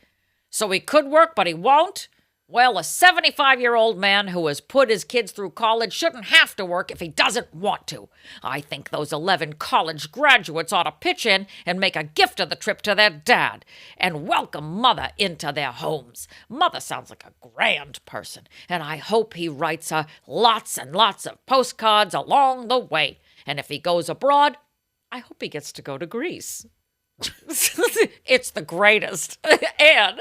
so he could work, but he won't? Well, a 75-year-old man who has put his kids through college shouldn't have to work if he doesn't want to. I think those 11 college graduates ought to pitch in and make a gift of the trip to their dad and welcome Mother into their homes. Mother sounds like a grand person, and I hope he writes her lots and lots of postcards along the way. And if he goes abroad, I hope he gets to go to Greece. It's the greatest. And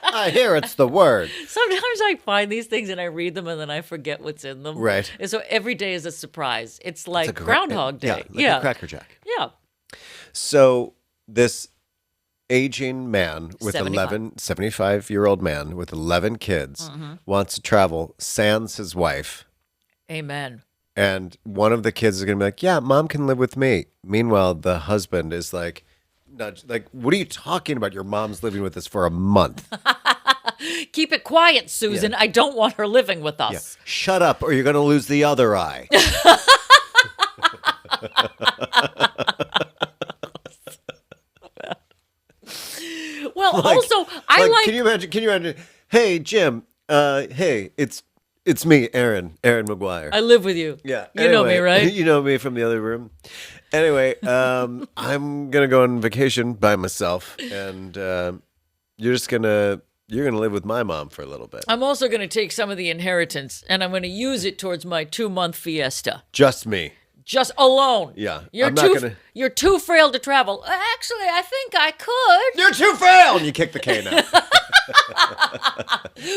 I hear it's the word. sometimes I find these things and I read them and then I forget what's in them. Right. And so every day is a surprise. It's like It's a Groundhog Day. Yeah, like a Cracker Jack. Yeah. So this aging man with 75. 75-year-old man with 11 kids wants to travel, sans his wife. Amen. And one of the kids is going to be like, yeah, mom can live with me. Meanwhile, the husband is like, what are you talking about? Your mom's living with us for a month. Keep it quiet, Susan. I don't want her living with us. Yeah. Shut up or you're going to lose the other eye. Well, also, I like... Can you imagine? Hey, Jim. Hey, it's me, Aaron McGuire. I live with you. Yeah. You know me, right? You know me from the other room. Anyway, I'm going to go on vacation by myself, and you're going to live with my mom for a little bit. I'm also going to take some of the inheritance, and I'm going to use it towards my 2-month fiesta. Just me. Just alone. Yeah, You're I'm not too gonna- you're too frail to travel. Actually, I think I could. You're too frail, and you kick the cane out.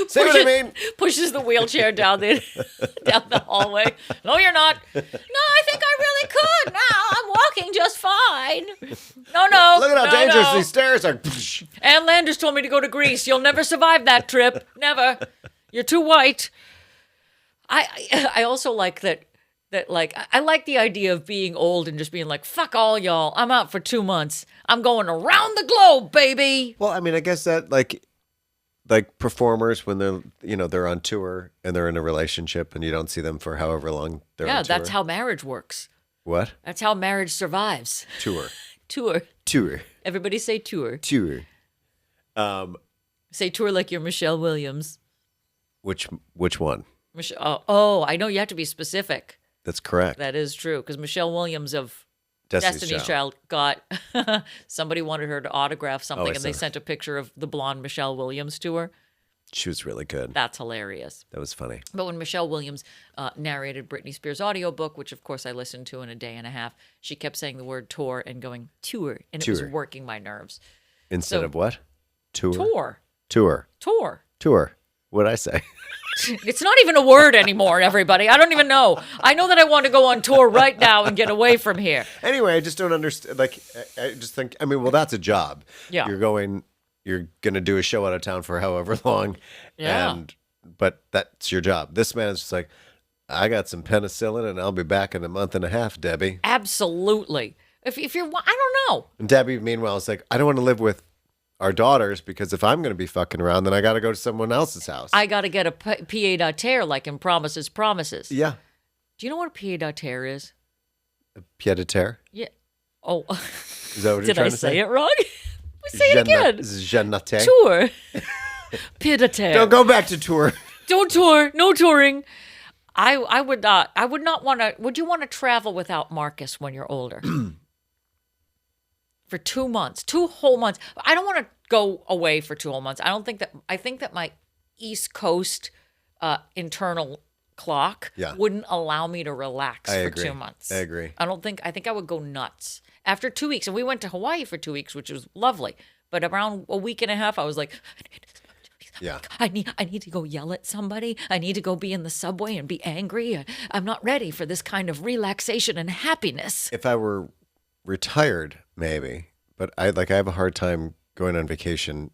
See what I mean? Pushes the wheelchair down the hallway. No, you're not. No, I think I really could. Now I'm walking just fine. No. Look at how no, dangerous no. these stairs are. Ann Landers told me to go to Greece. You'll never survive that trip. Never. You're too white. I also like that like I like the idea of being old and just being like, fuck all y'all. I'm out for 2 months. I'm going around the globe, baby. Well, I mean, I guess that like performers when they're on tour and they're in a relationship and you don't see them for however long they're on tour. That's how marriage works. What? That's how marriage survives. Tour. Tour. Everybody say tour. Say tour like you're Michelle Williams. Which one? Oh, I know you have to be specific. That's correct. That is true, because Michelle Williams of Destiny's Child got somebody wanted her to autograph something, I and they saw. sent a picture of the blonde Michelle Williams to her. She was really good. That's hilarious. That was funny. But when Michelle Williams narrated Britney Spears' audiobook, which of course I listened to in a day and a half, she kept saying the word tour and going tour, and it was Tour. working my nerves. Instead So- of what? Tour. Tour. What'd I say? It's not even a word anymore, everybody. I don't even know. I know that I want to go on tour right now and get away from here. Anyway, I just don't understand. Like, I just think. I mean, well, that's a job. Yeah. You're gonna do a show out of town for however long. Yeah. But that's your job. This man is just like, I got some penicillin and I'll be back in a month and a half, Debbie. Absolutely. If you're, I don't know. And Debbie, meanwhile, is like, I don't want to live with our daughters because if I'm going to be fucking around, then I got to go to someone else's house. I got to get a pied-à-terre like in Promises, Promises. Yeah. Do you know what a pied-à-terre is? Pied a terre? Yeah. Oh, Is that what you're did trying I to say it wrong? Say it again. Je n'attends. Tour. Pied-à-terre. Don't go back to tour. Don't tour. No touring. I would not want to. Would you want to travel without Marcus when you're older? For 2 months, 2 whole months. I don't want to go away for 2 whole months. I think that my East Coast internal clock wouldn't allow me to relax I for agree. 2 months. I agree. I think I would go nuts after 2 weeks. And we went to Hawaii for 2 weeks, which was lovely. But around a week and a half, I was like, Yeah. I need to go yell at somebody. I need to go be in the subway and be angry. I'm not ready for this kind of relaxation and happiness. If I were retired, maybe, but I have a hard time going on vacation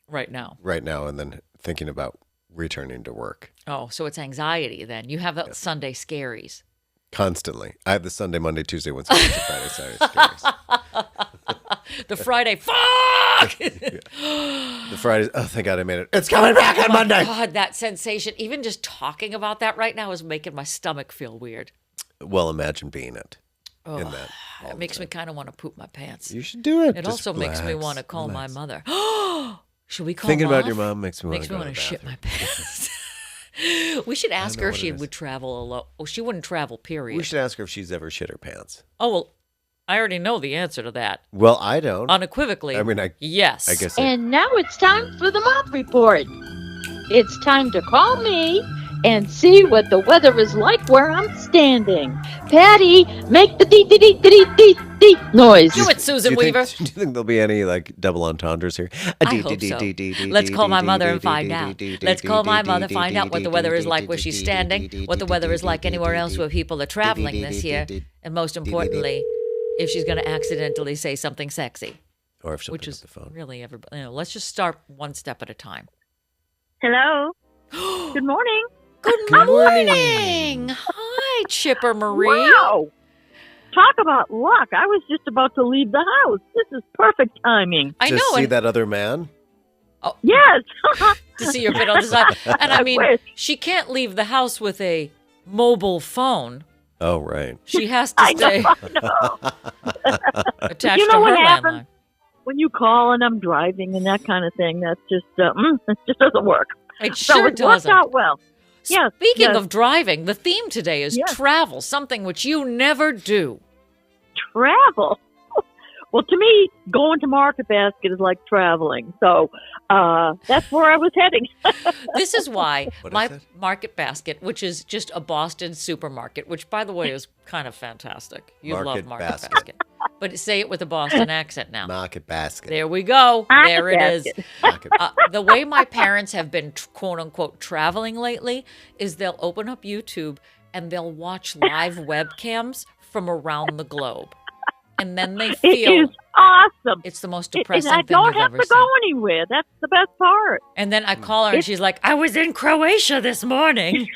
Right now. and then thinking about returning to work Oh, so it's anxiety then. You have that Sunday scaries. constantly. I have the Sunday, Monday, Tuesday, Wednesday, Thursday, Friday, Saturday scares. The Friday, fuck! The Fridays, oh, thank God I made it. It's coming back on Monday. God, that sensation, even just talking about that right now is making my stomach feel weird. Well, imagine being in that. all It the makes me time. kind of want to poop my pants. You should do it. It Just also makes me relax, want to call relax. my mother. Should we call Thinking about Mom? your mom makes me want Makes to me go want to to the shit my bathroom. pants. We should ask know her if what she it is. would travel alone. Oh, she wouldn't travel, period. We should ask her if she's ever shit her pants. Oh, well, I already know the answer to that. Well, I don't. Unequivocally. I mean, yes. I guess. And now it's time for the MOTH Report. It's time to call me and see what the weather is like where I'm standing. Patty, make the dee noise. Do it, Susan Weaver. Do you think there'll be any like double entendres here? I hope so. Let's call my mother and find out. Let's call my mother, find out what the weather is like where she's standing, what the weather is like anywhere else where people are traveling this year, and most importantly, if she's going to accidentally say something sexy, Or if she'll which pick is up the phone. really everybody. Let's just start one step at a time. Hello. Good morning. Good morning. Hi, Chipper Marie. Wow. Talk about luck. I was just about to leave the house. This is perfect timing. I to know. see And that other man. Yes. to see your bit on the side. And I mean, wish. she can't leave the house with a mobile phone. Oh, right. She has to stay attached You know to her what happens? landline. When you call and I'm driving and that kind of thing, that's just, it just doesn't work. It So sure it worked doesn't. out well. Yes, Speaking yes. of driving, the theme today is Yes. travel, something which you never do. Travel. Well, to me, going to Market Basket is like traveling. So that's where I was heading. This is why What my is it? Market Basket, which is just a Boston supermarket, which, by the way, is kind of fantastic. You love Market Market Basket. Basket. But say it with a Boston accent now. Market basket. There we go. Market There it is. Basket. Market- The way my parents have been, quote unquote, traveling lately is they'll open up YouTube and they'll watch live webcams from around the globe. And then they It feel is awesome. it's the most And depressing I thing don't you've have ever to seen. go anywhere. That's the best part. And then I call her and she's like, I was in Croatia this morning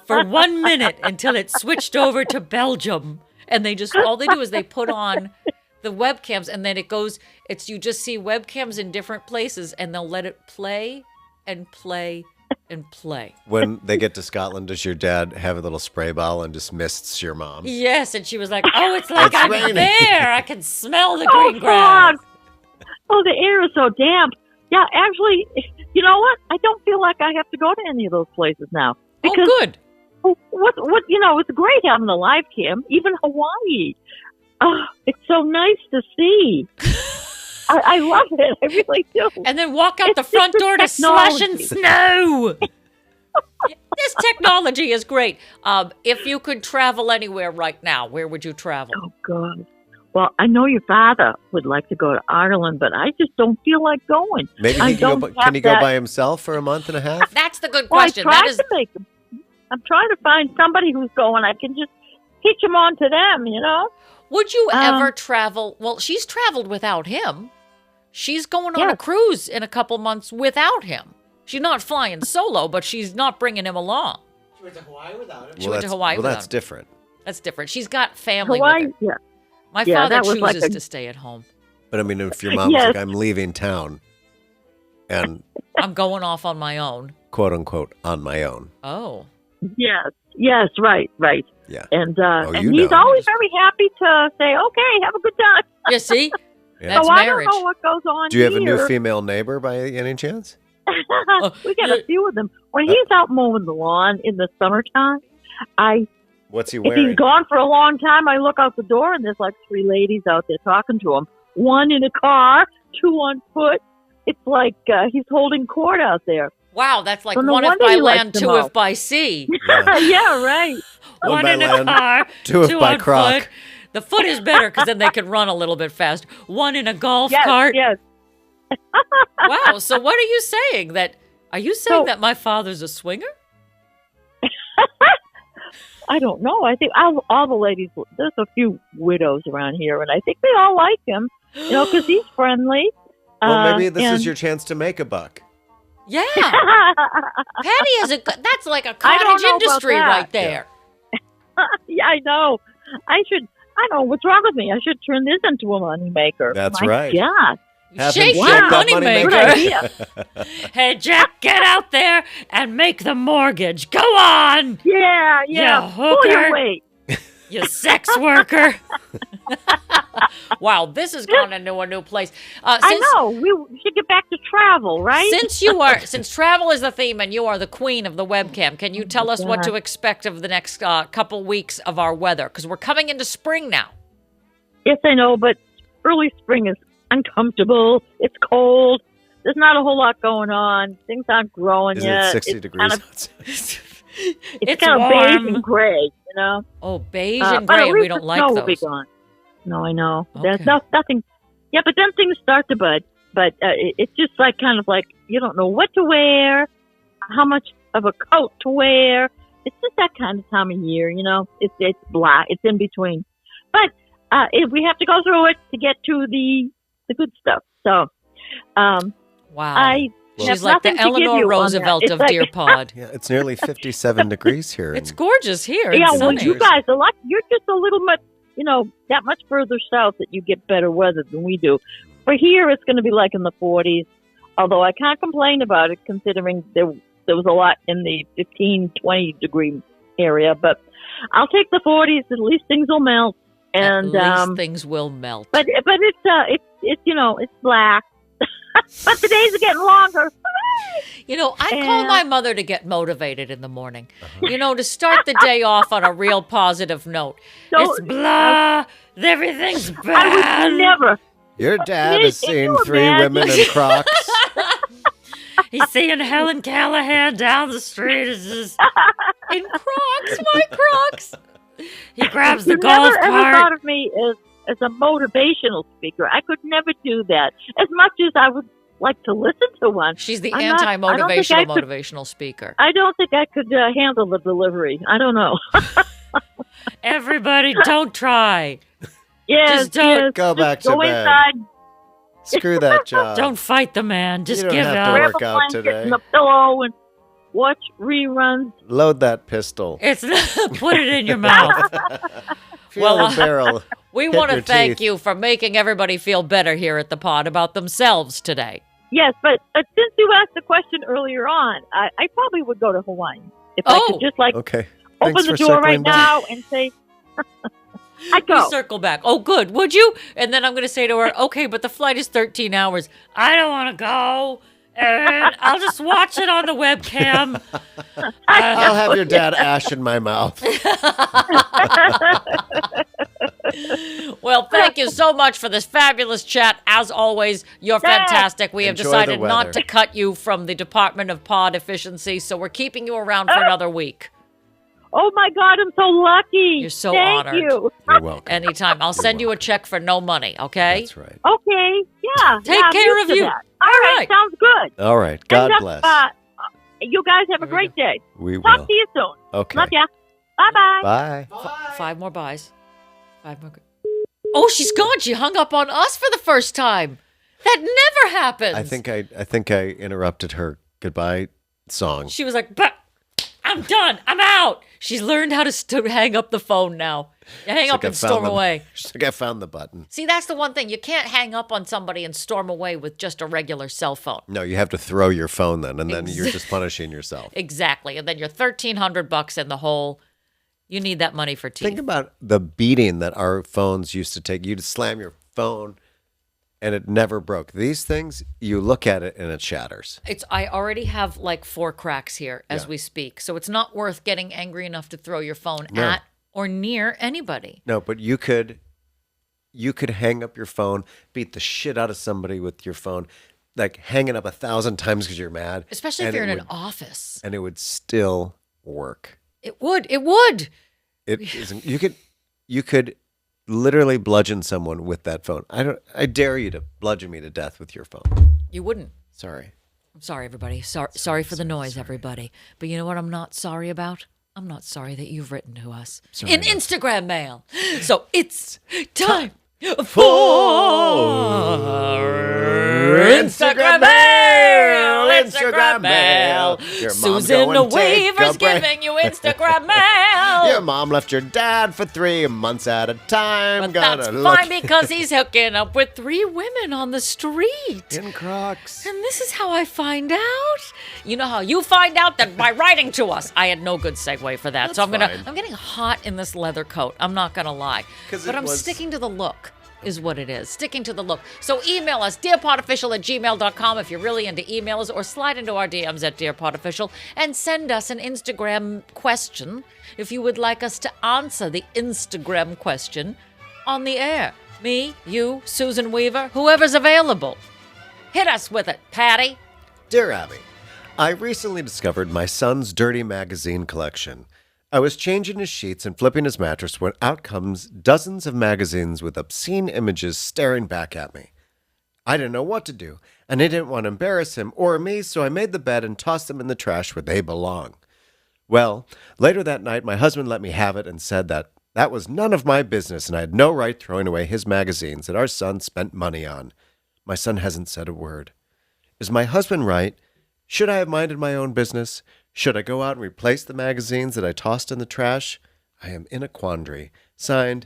for 1 minute until it switched over to Belgium. And they just, all they do is they put on the webcams and then it goes, you just see webcams in different places and they'll let it play and play and play. When they get to Scotland, does your dad have a little spray bottle and just mists your mom? Yes. And she was like, oh, it's like It's I'm raining. there. I can smell the Oh, green grass. God. Oh, the air is so damp. Yeah, actually, you know what? I don't feel like I have to go to any of those places now. Because Oh, good. it's great having a live cam, even Hawaii. Oh, it's so nice to see. I love it. I really do. And then walk out It's the front just door the to slush and technology. snow. This technology is great. If you could travel anywhere right now, where would you travel? Oh, God. Well, I know your father would like to go to Ireland, but I just don't feel like going. Maybe I he can don't go. Can he go have by himself for a month and a half? That's the good Well, I question. tried That is to make him. I'm trying to find somebody who's going. I can just hitch him on to them, you know? Would you Um, ever travel? Well, she's traveled without him. She's going on a Yes. cruise in a couple months without him. She's not flying solo, but she's not bringing him along. She went to Hawaii without him. She went to Hawaii Well, without that's him. different. That's different. She's got family Hawaii, with her. yeah. My Yeah, father that was chooses like a- to stay at home. But I mean, if your mom's Yes. like, I'm leaving town, and I'm going off on my own. quote unquote on my own. Oh. Yes, right. Yeah. And Oh, and you he's know. always very happy to say, "Okay, have a good time." You see? Yeah. That's so I marriage. don't know what goes on. Do you have a new here. female neighbor by any chance? We got a few of them. When he's out mowing the lawn in the summertime, What's he if wearing? he's gone for a long time, I look out the door and there's like 3 ladies out there talking to him. 1 in a car, 2 on foot. It's like he's holding court out there. Wow, that's like So no one if wonder by he likes land, them 2 all. if by sea. Yeah. Yeah, right. One One by in land, a car, 2 if by on croc. foot. The foot is better because then they can run a little bit faster. 1 in a golf Yes, cart. yes. Wow. So what are you saying? Are you saying So- that my father's a swinger? I don't know. I think all the ladies, there's a few widows around here, and I think they all like him, you know, because he's friendly. Well, maybe this and- is your chance to make a buck. Yeah. Patty has that's like a I don't cottage know about industry that. right there. Yeah, I know. I don't know what's wrong with me. I should turn this into a moneymaker. That's My right. God. Have him Shake shake your that moneymaker. Good idea. Hey, Jack, get out there and make the mortgage. Go on, Yeah. Yeah, Pull hooker. your weight. you sex worker. Wow, this has gone into a new place. I know. We should get back to travel, right? Since travel is the theme and you are the queen of the webcam, can you tell us what God. to expect of the next couple weeks of our weather? Because we're coming into spring now. Yes, I know, but early spring is uncomfortable. It's cold. There's not a whole lot going on. Things aren't growing Is yet. it 60 It's degrees kind of, outside? it's kind of beige and gray, you know. Oh, beige But and gray, at and we least don't the like snow will be those. gone. No, I know. There's Okay. nothing. Yeah, but then things start to bud. But it's just like kind of like you don't know what to wear, how much of a coat to wear. It's just that kind of time of year, you know. It's black. It's in between. But if we have to go through it to get to the good stuff. So Wow. I She's have like the nothing to give Eleanor you on that. Roosevelt It's of like- Deer Pod. Yeah, it's nearly 57 degrees here. It's in- gorgeous here. Yeah, It's well, sunny. you guys are lucky. You're just a little much, you know, that much further south that you get better weather than we do. For here, it's going to be like in the 40s. Although I can't complain about it, considering there was a lot in the 15, 20 degree area. But I'll take the 40s. At least things will melt. And At least things will melt. but it's you know it's black. But the days are getting longer. You know, I call And- my mother to get motivated in the morning. You know, to start the day off on a real positive note. So- It's blah, Everything's I bad. would never. Your dad Can has you seen 3 imagine? women in Crocs. He's seeing Helen Callahan down the street. It's just in Crocs, my Crocs. He grabs the You golf never ever thought cart. of me as a motivational speaker. I could never do that. As much as I would like to listen to one. She's the I don't think I anti-motivational could- motivational speaker. I don't think I could handle the delivery. I don't know. Everybody, don't try. Yes, Just don't yes, go just back to go bed. inside, Screw that job. Don't fight the man. Just don't give have to up. grab work a out blanket today. and a pillow and watch reruns. Load that pistol. It's put it in your mouth. Feel Well, the barrel. We Hit want to your thank teeth. you for making everybody feel better here at the pod about themselves today. Yes, but since you asked the question earlier on, I probably would go to Hawaii if I Oh. could just like Okay. open Thanks the for door circling right back. now and say, I'd We go. circle back. Oh, good. Would you? And then I'm going to say to her, okay, but the flight is 13 hours. I don't want to go. And I'll just watch it on the webcam. I'll have your dad ash in my mouth. Well, thank you so much for this fabulous chat. As always, you're Yes. fantastic. We have Enjoy the decided not weather. to cut you from the Department of Pod Efficiency, so we're keeping you around for another week. Oh my God, I'm so lucky. You're so Thank honored. you. You're welcome. Anytime. I'll send you a check for no money, okay? That's right. Okay, yeah. Take yeah, I'm care used of to you. that. All All right, right. sounds good. All right. God And, bless. You guys have a Here we great day. We Talk will. to you soon. Okay. Love ya. Bye-bye. Bye. Five more buys. 5 more. Oh, she's gone. She hung up on us for the first time. That never happens. I think I interrupted her goodbye song. She was like, "Bah, I'm done. I'm out." She's learned how to hang up the phone now. You hang She's up like, I and found storm the- away. She's like, I found the button. See, that's the one thing. You can't hang up on somebody and storm away with just a regular cell phone. No, you have to throw your phone then, and then you're just punishing yourself. Exactly. And then you're $1,300 in the hole. You need that money for teeth. Think about the beating that our phones used to take. You'd slam your phone and it never broke. These things, you look at it and it shatters. I already have like 4 cracks here as Yeah. we speak. So it's not worth getting angry enough to throw your phone No. at or near anybody. No, but you could hang up your phone, beat the shit out of somebody with your phone, like hang it up 1,000 times because you're mad. Especially if and you're in it an would- office. And it would still work. It would. It would. It isn't. You could literally bludgeon someone with that phone. I dare you to bludgeon me to death with your phone. You wouldn't. Sorry. I'm sorry, everybody. Sorry for the noise, everybody. But you know what I'm not sorry about? I'm not sorry that you've written to us in Instagram mail. So it's time for Instagram mail. Instagram mail. Your mom Susan go and take a Weaver's break. giving you Instagram mail. Your mom left your dad for 3 months at a time. But Gonna that's look fine because he's hooking up with 3 women on the street. in Crocs. And this is how I find out. You know how you find out that by writing to us. I had no good segue for that. So That's fine. I'm getting hot in this leather coat. I'm not gonna lie. 'Cause But it I'm was- sticking to the look. Is what it is. Sticking to the look. So email us, dearpodofficial@gmail.com if you're really into emails, or slide into our DMs at dearpodofficial and send us an Instagram question if you would like us to answer the Instagram question on the air. Me, you, Susan Weaver, whoever's available. Hit us with it, Patty. Dear Abby, I recently discovered my son's dirty magazine collection. I was changing his sheets and flipping his mattress when out comes dozens of magazines with obscene images staring back at me. I didn't know what to do, and I didn't want to embarrass him or me, so I made the bed and tossed them in the trash where they belong. Well, later that night, my husband let me have it and said that was none of my business and I had no right throwing away his magazines that our son spent money on. My son hasn't said a word. Is my husband right? Should I have minded my own business? Should I go out and replace the magazines that I tossed in the trash? I am in a quandary. Signed,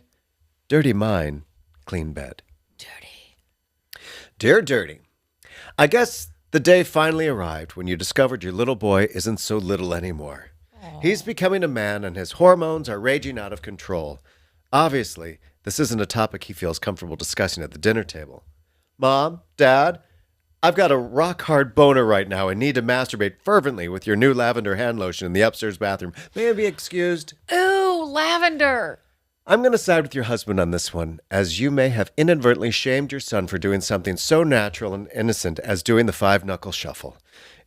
Dirty Mind, Clean Bed. Dirty. Dear Dirty, I guess the day finally arrived when you discovered your little boy isn't so little anymore. He's becoming a man and his hormones are raging out of control. Obviously, this isn't a topic he feels comfortable discussing at the dinner table. Mom, Dad, I've got a rock-hard boner right now and need to masturbate fervently with your new lavender hand lotion in the upstairs bathroom. May I be excused? Ooh, lavender. I'm going to side with your husband on this one, as you may have inadvertently shamed your son for doing something so natural and innocent as doing the 5-knuckle shuffle.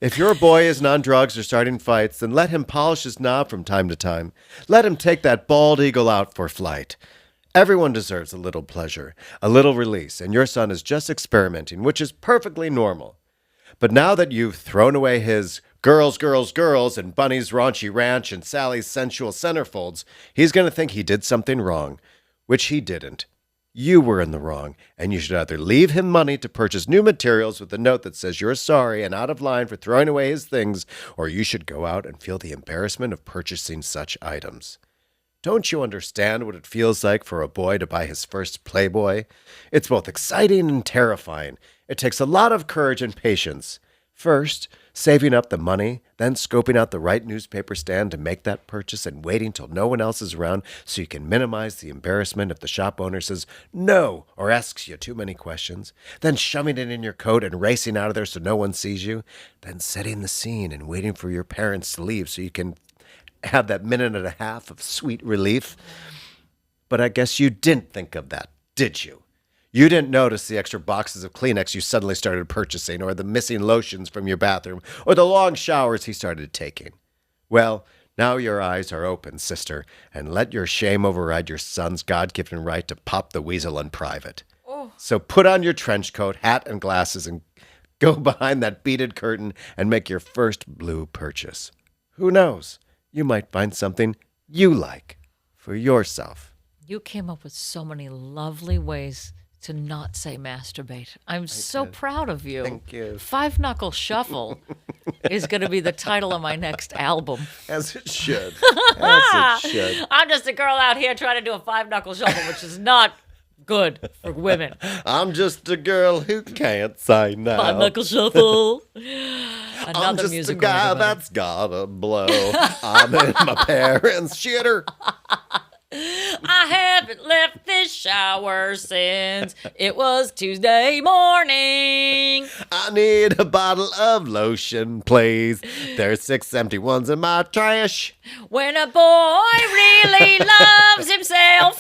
If your boy isn't on drugs or starting fights, then let him polish his knob from time to time. Let him take that bald eagle out for flight. Everyone deserves a little pleasure, a little release, and your son is just experimenting, which is perfectly normal. But now that you've thrown away his girls, girls, girls, and Bunny's raunchy ranch and Sally's sensual centerfolds, he's going to think he did something wrong, which he didn't. You were in the wrong, and you should either leave him money to purchase new materials with a note that says you're sorry and out of line for throwing away his things, or you should go out and feel the embarrassment of purchasing such items. Don't you understand what it feels like for a boy to buy his first Playboy? It's both exciting and terrifying. It takes a lot of courage and patience. First, saving up the money, then scoping out the right newspaper stand to make that purchase and waiting till no one else is around so you can minimize the embarrassment if the shop owner says no or asks you too many questions. Then shoving it in your coat and racing out of there so no one sees you. Then setting the scene and waiting for your parents to leave so you can have that minute and a half of sweet relief. But I guess you didn't think of that, did you? You didn't notice the extra boxes of Kleenex you suddenly started purchasing, or the missing lotions from your bathroom, or the long showers he started taking. Well, now your eyes are open, sister, and let your shame override your son's God-given right to pop the weasel in private. Oh. So put on your trench coat, hat, and glasses, and go behind that beaded curtain and make your first blue purchase. Who knows? You might find something you like for yourself. You came up with so many lovely ways to not say masturbate. I'm so proud of you. Thank you. 5-knuckle shuffle is going to be the title of my next album. As it should. As it should. I'm just a girl out here trying to do a 5-knuckle shuffle, which is not good for women. I'm just a girl who can't say no. 5-knuckle shuffle. I'm just a guy that's gotta blow. I'm in my parents' shitter. I haven't left this shower since it was Tuesday morning. I need a bottle of lotion, please. There's 6 empty ones in my trash. When a boy really loves himself.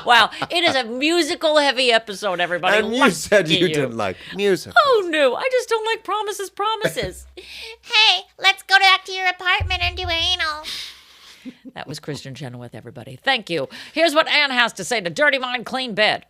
Wow, it is a musical heavy episode, everybody. And you said you didn't like music. Oh, no, I just don't like promises. Hey, let's go back to your apartment and do anal. That was Christian Chenoweth, everybody. Thank you. Here's what Anne has to say to Dirty Mind, Clean Bed.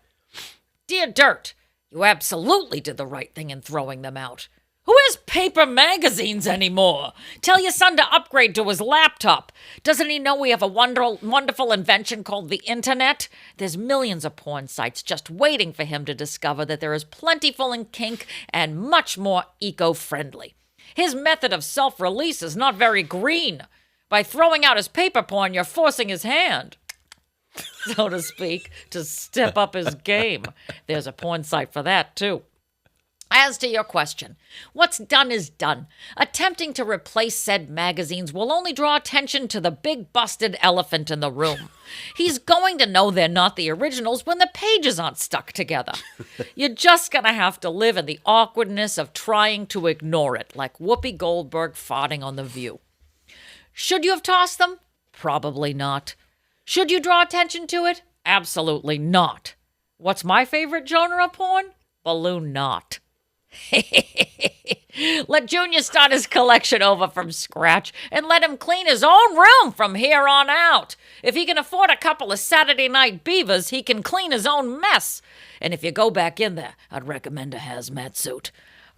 Dear Dirt, you absolutely did the right thing in throwing them out. Who has paper magazines anymore? Tell your son to upgrade to his laptop. Doesn't he know we have a wonderful invention called the internet? There's millions of porn sites just waiting for him to discover that there is plentiful in kink and much more eco-friendly. His method of self-release is not very green. By throwing out his paper porn, you're forcing his hand, so to speak, to step up his game. There's a porn site for that, too. As to your question, what's done is done. Attempting to replace said magazines will only draw attention to the big busted elephant in the room. He's going to know they're not the originals when the pages aren't stuck together. You're just going to have to live in the awkwardness of trying to ignore it, like Whoopi Goldberg farting on The View. Should you have tossed them? Probably not. Should you draw attention to it? Absolutely not. What's my favorite genre of porn? Balloon knot. Let Junior start his collection over from scratch and let him clean his own room from here on out. If he can afford a couple of Saturday night beavers, he can clean his own mess. And if you go back in there, I'd recommend a hazmat suit.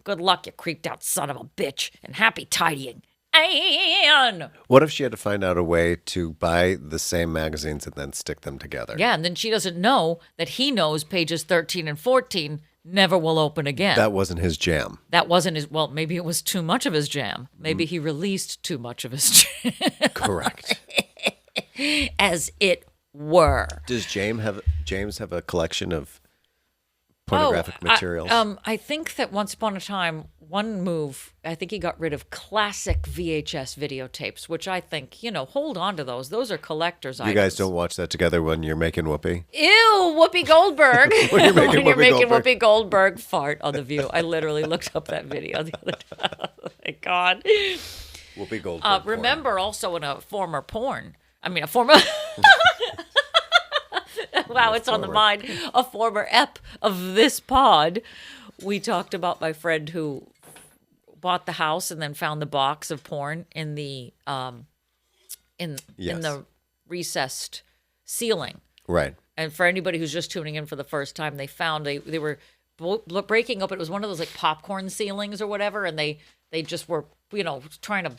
Good luck, you creeped out son of a bitch, and happy tidying. Anne! What if she had to find out a way to buy the same magazines and then stick them together? Yeah, and then she doesn't know that he knows pages 13 and 14 never will open again. That wasn't his jam. That wasn't his, well, maybe it was too much of his jam. Maybe he released too much of his jam. Correct. As it were. Does James have a collection of pornographic materials? I think that once upon a time, one move, I think he got rid of classic VHS videotapes, which I think, hold on to those. Those are collector's items. You guys don't watch that together when you're making Whoopi? Ew, Whoopi Goldberg. When you're making Whoopi Goldberg fart on The View. I literally looked up that video the other day. Oh, my God. Whoopi Goldberg. Remember also in a former porn, I mean, a former. Wow, it's on the mind. A former ep of this pod. We talked about my friend who bought the house and then found the box of porn in the in the recessed ceiling. Right. And for anybody who's just tuning in for the first time, they found they were breaking open. It was one of those like popcorn ceilings or whatever, and they just were trying to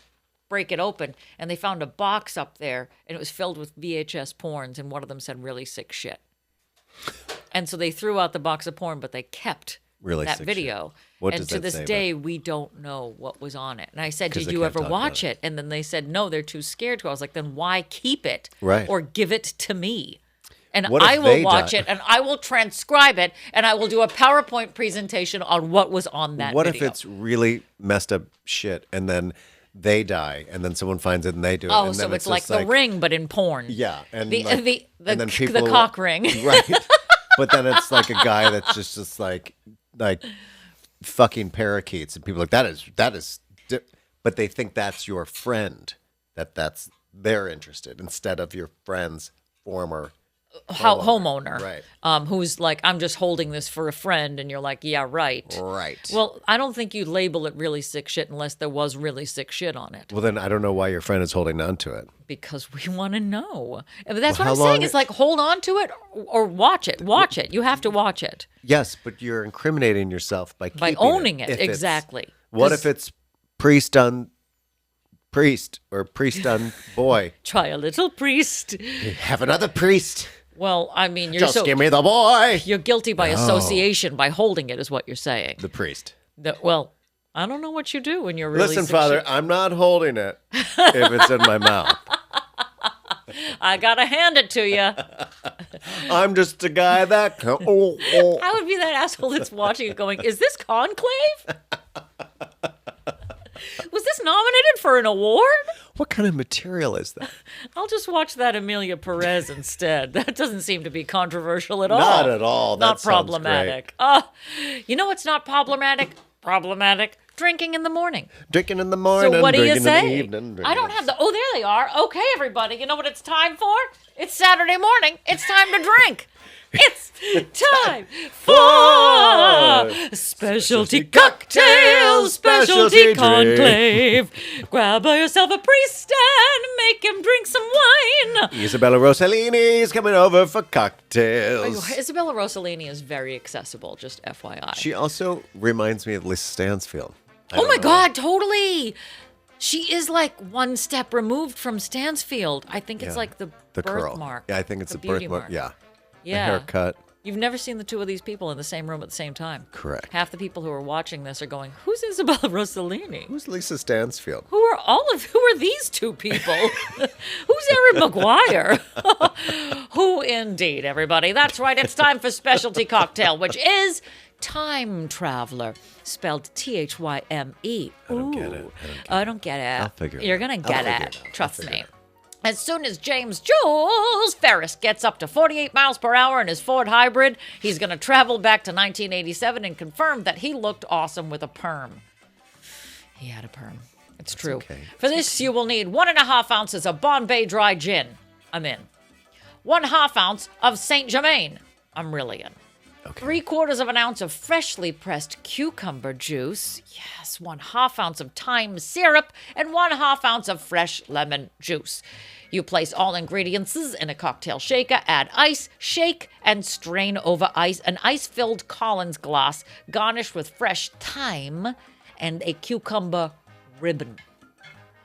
break it open, and they found a box up there, and it was filled with VHS porns, and one of them said really sick shit. And so they threw out the box of porn, but they kept really that sick video. Shit. What and does to that this say day, we don't know what was on it. And I said, 'Cause did they you can't ever talk watch about it? And then they said, no, they're too scared to. I was like, then why keep it? Right. Or give it to me? And What if I will they watch die? it, and I will transcribe it, and I will do a PowerPoint presentation on what was on that What video. if it's really messed up shit and then they die and then someone finds it and they do it? Oh, and so then it's like just The Ring, but in porn. Yeah. And The and then the cock ring. Right. But then it's like a guy that's just like fucking parakeets, and people are like that is but they think that's your friend, that's they're interested instead of your friend's former homeowner. Right. Who's like, I'm just holding this for a friend, and you're like, yeah, right. Right. Well, I don't think you label it really sick shit unless there was really sick shit on it. Well, then I don't know why your friend is holding on to it. Because we want to know. But that's Well, what I'm how saying. long- It's like, hold on to it or watch it. Watch it. You have to watch it. Yes, but you're incriminating yourself by By keeping owning it. If it's- Exactly. What 'Cause- if it's priest on boy? Try a little priest. Have another priest. Well, I mean, Just give me the boy. you're guilty by association by holding it, is what you're saying. The priest. Well, I don't know what you do when you're really Listen, sick Father, shit. I'm not holding it if it's in my mouth. I gotta hand it to you. I'm just a guy that. I would be that asshole that's watching it going, is this Conclave? Was this nominated for an award? What kind of material is that? I'll just watch that Amelia Perez instead. That doesn't seem to be controversial at all. Not at all. That Not sounds problematic. You know what's not problematic? Problematic. Drinking in the morning. Drinking in the morning. So what do you drinking say? In the evening, I don't have the. Oh, there they are. Okay, everybody. You know what it's time for? It's Saturday morning. It's time to drink. It's time for specialty cocktails, specialty drink. conclave. Grab yourself a priest and make him drink some wine. Isabella Rossellini is coming over for cocktails. Isabella Rossellini is very accessible, just FYI. She also reminds me of Lisa Stansfield. I Oh don't my know. God, totally. She is like one step removed from Stansfield. I think it's Yeah. like the curl. birthmark. Yeah, I think it's the beauty birthmark. Yeah. Yeah. The haircut. You've never seen the two of these people in the same room at the same time. Correct. Half the people who are watching this are going, "Who's Isabella Rossellini? Who's Lisa Stansfield? Who are these two people? Who's Erin McGuire? Who indeed, everybody? That's right. It's time for specialty cocktail, which is Time Traveler, spelled Thyme. I don't get it. I don't get it. I'll figure it You're out. gonna I'll get figure it. it out. I'll Trust figure me. it out. As soon as James Jules Ferris gets up to 48 miles per hour in his Ford Hybrid, he's going to travel back to 1987 and confirm that he looked awesome with a perm. He had a perm. It's true. okay. For this, you will need 1.5 ounces of Bombay Dry Gin. I'm in. 1/2 ounce of Saint Germain. I'm really in. Okay. 3/4 of an ounce of freshly pressed cucumber juice. Yes, 1/2 ounce of thyme syrup and 1/2 ounce of fresh lemon juice. You place all ingredients in a cocktail shaker, add ice, shake, and strain over an ice-filled Collins glass, garnished with fresh thyme and a cucumber ribbon.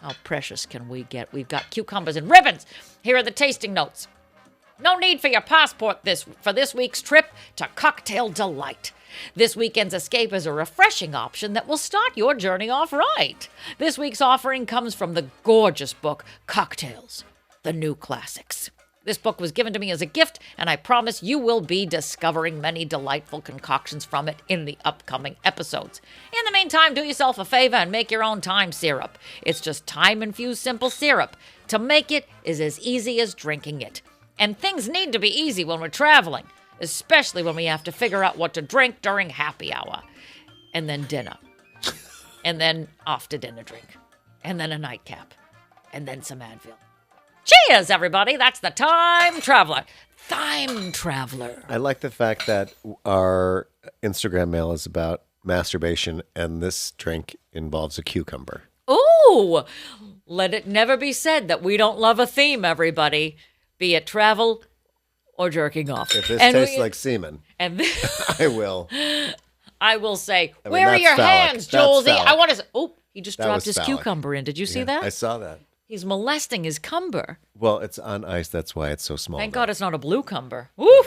How precious can we get? We've got cucumbers and ribbons. Here are the tasting notes. No need for your passport for this week's trip to Cocktail Delight. This weekend's escape is a refreshing option that will start your journey off right. This week's offering comes from the gorgeous book, Cocktails, the New Classics. This book was given to me as a gift, and I promise you will be discovering many delightful concoctions from it in the upcoming episodes. In the meantime, do yourself a favor and make your own thyme syrup. It's just thyme-infused simple syrup. To make it is as easy as drinking it. And things need to be easy when we're traveling, especially when we have to figure out what to drink during happy hour. And then dinner. And then off to dinner drink. And then a nightcap. And then some Advil. Cheers, everybody. That's the Time Traveler. Thyme Traveler. I like the fact that our Instagram mail is about masturbation, and this drink involves a cucumber. Ooh, let it never be said that we don't love a theme, everybody, be it travel or jerking off. If this And tastes we- like semen, And I will. I will say, I mean, where are that's your phallic. hands, That's Julesy? phallic. I want to. Oh, he just That dropped was his phallic. cucumber in. Did you see that? I saw that. He's molesting his cumber. Well, it's on ice. That's why it's so small. Thank now. God it's not a blue cumber. Woo!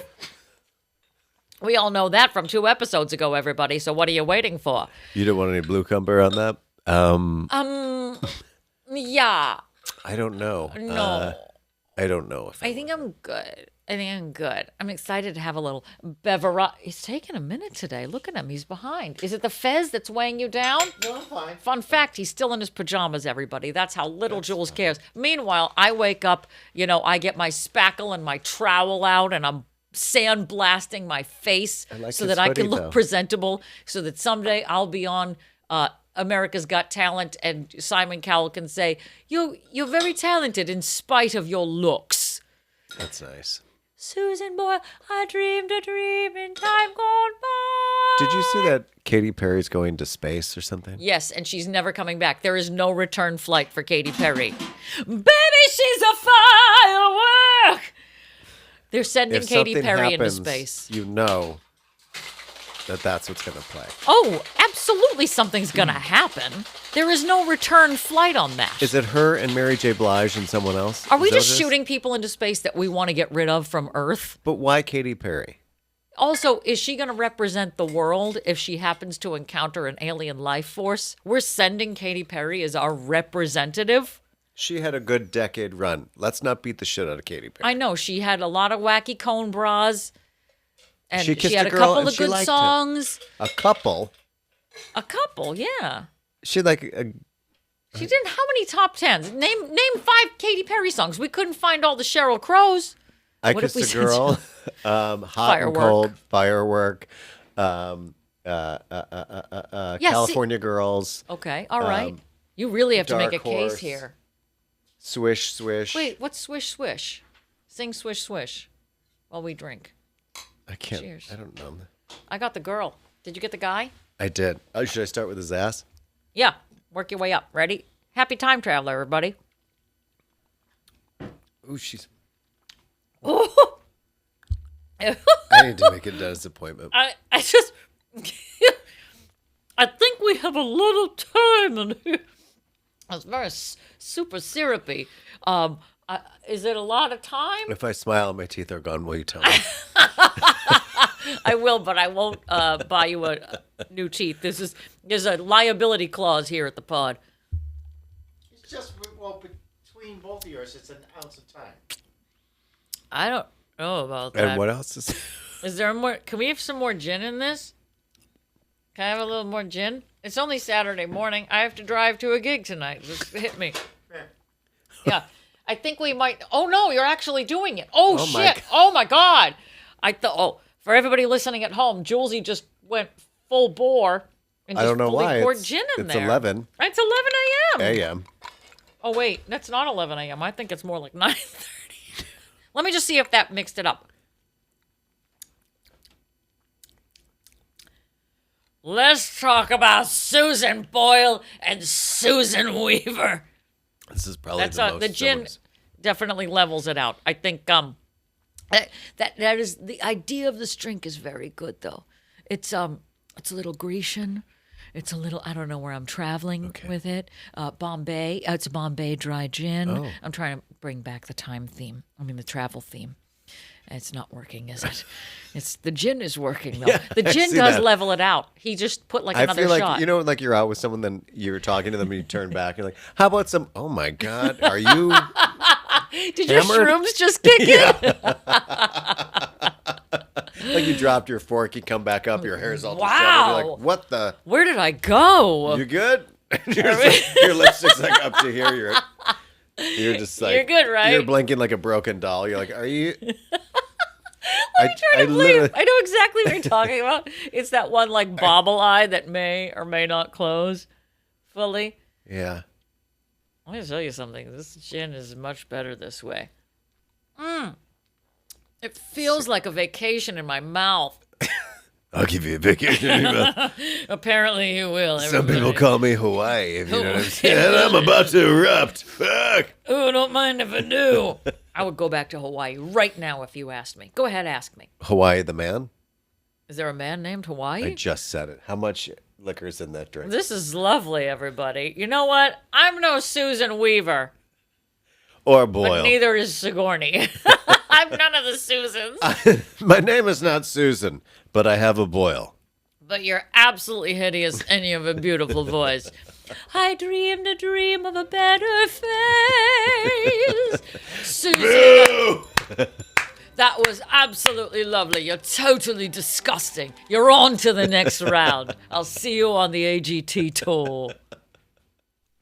We all know that from 2 episodes ago, everybody. So what are you waiting for? You don't want any blue cumber on that? Yeah. I don't know. No. I don't know if I think I'm good. I'm excited to have a little beverage. He's taking a minute today. Look at him. He's behind. Is it the fez that's weighing you down? No, I'm fine. Fun fact, he's still in his pajamas, everybody. That's how little Jules cares. Meanwhile, I wake up, I get my spackle and my trowel out, and I'm sandblasting my face like so his that I can hoodie, look though. presentable, so that someday I'll be on America's Got Talent, and Simon Cowell can say, you're very talented in spite of your looks. that's nice. Susan Boyle, I dreamed a dream in time gone by. Did you see that Katy Perry's going to space or something? Yes, and she's never coming back. There is no return flight for Katy Perry. Baby, she's a firework. They're sending If Katy something Perry happens, into space. you know that's what's going to play. Oh, absolutely something's going to happen. There is no return flight on that. Is it her and Mary J. Blige and someone else? Are we Is that just what it is? shooting people into space that we want to get rid of from Earth? But why Katy Perry? Also, is she going to represent the world if she happens to encounter an alien life force? We're sending Katy Perry as our representative. She had a good decade run. Let's not beat the shit out of Katy Perry. I know she had a lot of wacky cone bras, and She she, kissed had a a girl couple and of she good liked it. songs. A couple. A couple, yeah. She like She didn't. How many top tens? Name 5 Katy Perry songs. We couldn't find all the Sheryl Crows. I What if Kissed we a said Girl, Hot Firework. and Cold, Firework, Yeah, California Girls, Okay, all right. You really have to make a Dark case Horse. here. Swish Swish. Wait, what's swish swish? Sing swish swish while we drink. I can't. Cheers. I don't know. I got the girl. Did you get the guy? I did. Oh, should I start with his ass? Yeah. Work your way up. Ready? Happy time traveler, everybody. Ooh, she's. Oh. I need to make a dentist appointment. I just. I think we have a little time in here. It's very super syrupy. Is it a lot of time? If I smile and my teeth are gone, will you tell me? I will, but I won't buy you a new teeth. There's a liability clause here at the pod. It's just, well, between both of yours, it's an ounce of time. I don't know about that. And what else is? Is there more? Can we have some more gin in this? Can I have a little more gin? It's only Saturday morning. I have to drive to a gig tonight. Just hit me. Yeah. I think we might. Oh, no, you're actually doing it. Oh, Oh, my shit. God. Oh, my God. For everybody listening at home, Julesy just went full bore and I just don't know fully why. poured It's, gin in it's there. 11 It's 11 a.m. a.m. Oh, wait. That's not 11 a.m. I think it's more like 9:30. Let me just see if that mixed it up. Let's talk about Susan Boyle and Susan Weaver. This is probably That's the most. the gin someone's- definitely levels it out. I think that is the idea of this drink is very good though. It's a little Grecian. It's a little, I don't know where I'm traveling with it. Bombay. It's a Bombay dry gin. Oh. I'm trying to bring back the the travel theme. It's not working, is it? It's the gin is working though. Yeah, The I gin see does that. level it out. He just put like I another feel like shot. like you're out with someone, then you're talking to them, and you turn back, and you're like, "How about some?" Oh my God, are you? Did your hammered? shrooms just kick in? Like you dropped your fork, you come back up, your hair's all disheveled. Wow. You're like, "What the? Where did I go? You good?" Your lipstick's like up to here. You're just like You're good, right? You're blinking like a broken doll. You're like, "Are you?" Let me try to believe. literally- I know exactly what you're talking about. It's that one like bobble eye that may or may not close fully. Yeah. Let me tell you something. This gin is much better this way. It feels like a vacation in my mouth. I'll give you a vacation. Apparently you will. Some everybody. people call me Hawaii, if you know what I'm saying. And I'm about to erupt. Fuck. Oh, don't mind if I do. I would go back to Hawaii right now if you asked me. Go ahead, ask me. Hawaii the man? Is there a man named Hawaii? I just said it. How much liquor's in that drink? This is lovely, everybody. You know what? I'm no Susan Weaver, Or but Boyle. neither is Sigourney. I'm none of the Susans. My name is not Susan, but I have a Boyle. But you're absolutely hideous and you have a beautiful voice. I dreamed a dream of a better face. Susan, Boo! that was absolutely lovely. You're totally disgusting. You're on to the next round. I'll see you on the AGT tour.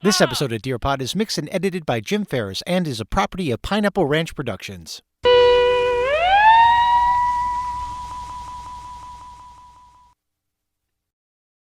This episode of Dear Pod is mixed and edited by Jim Ferris and is a property of Pineapple Ranch Productions.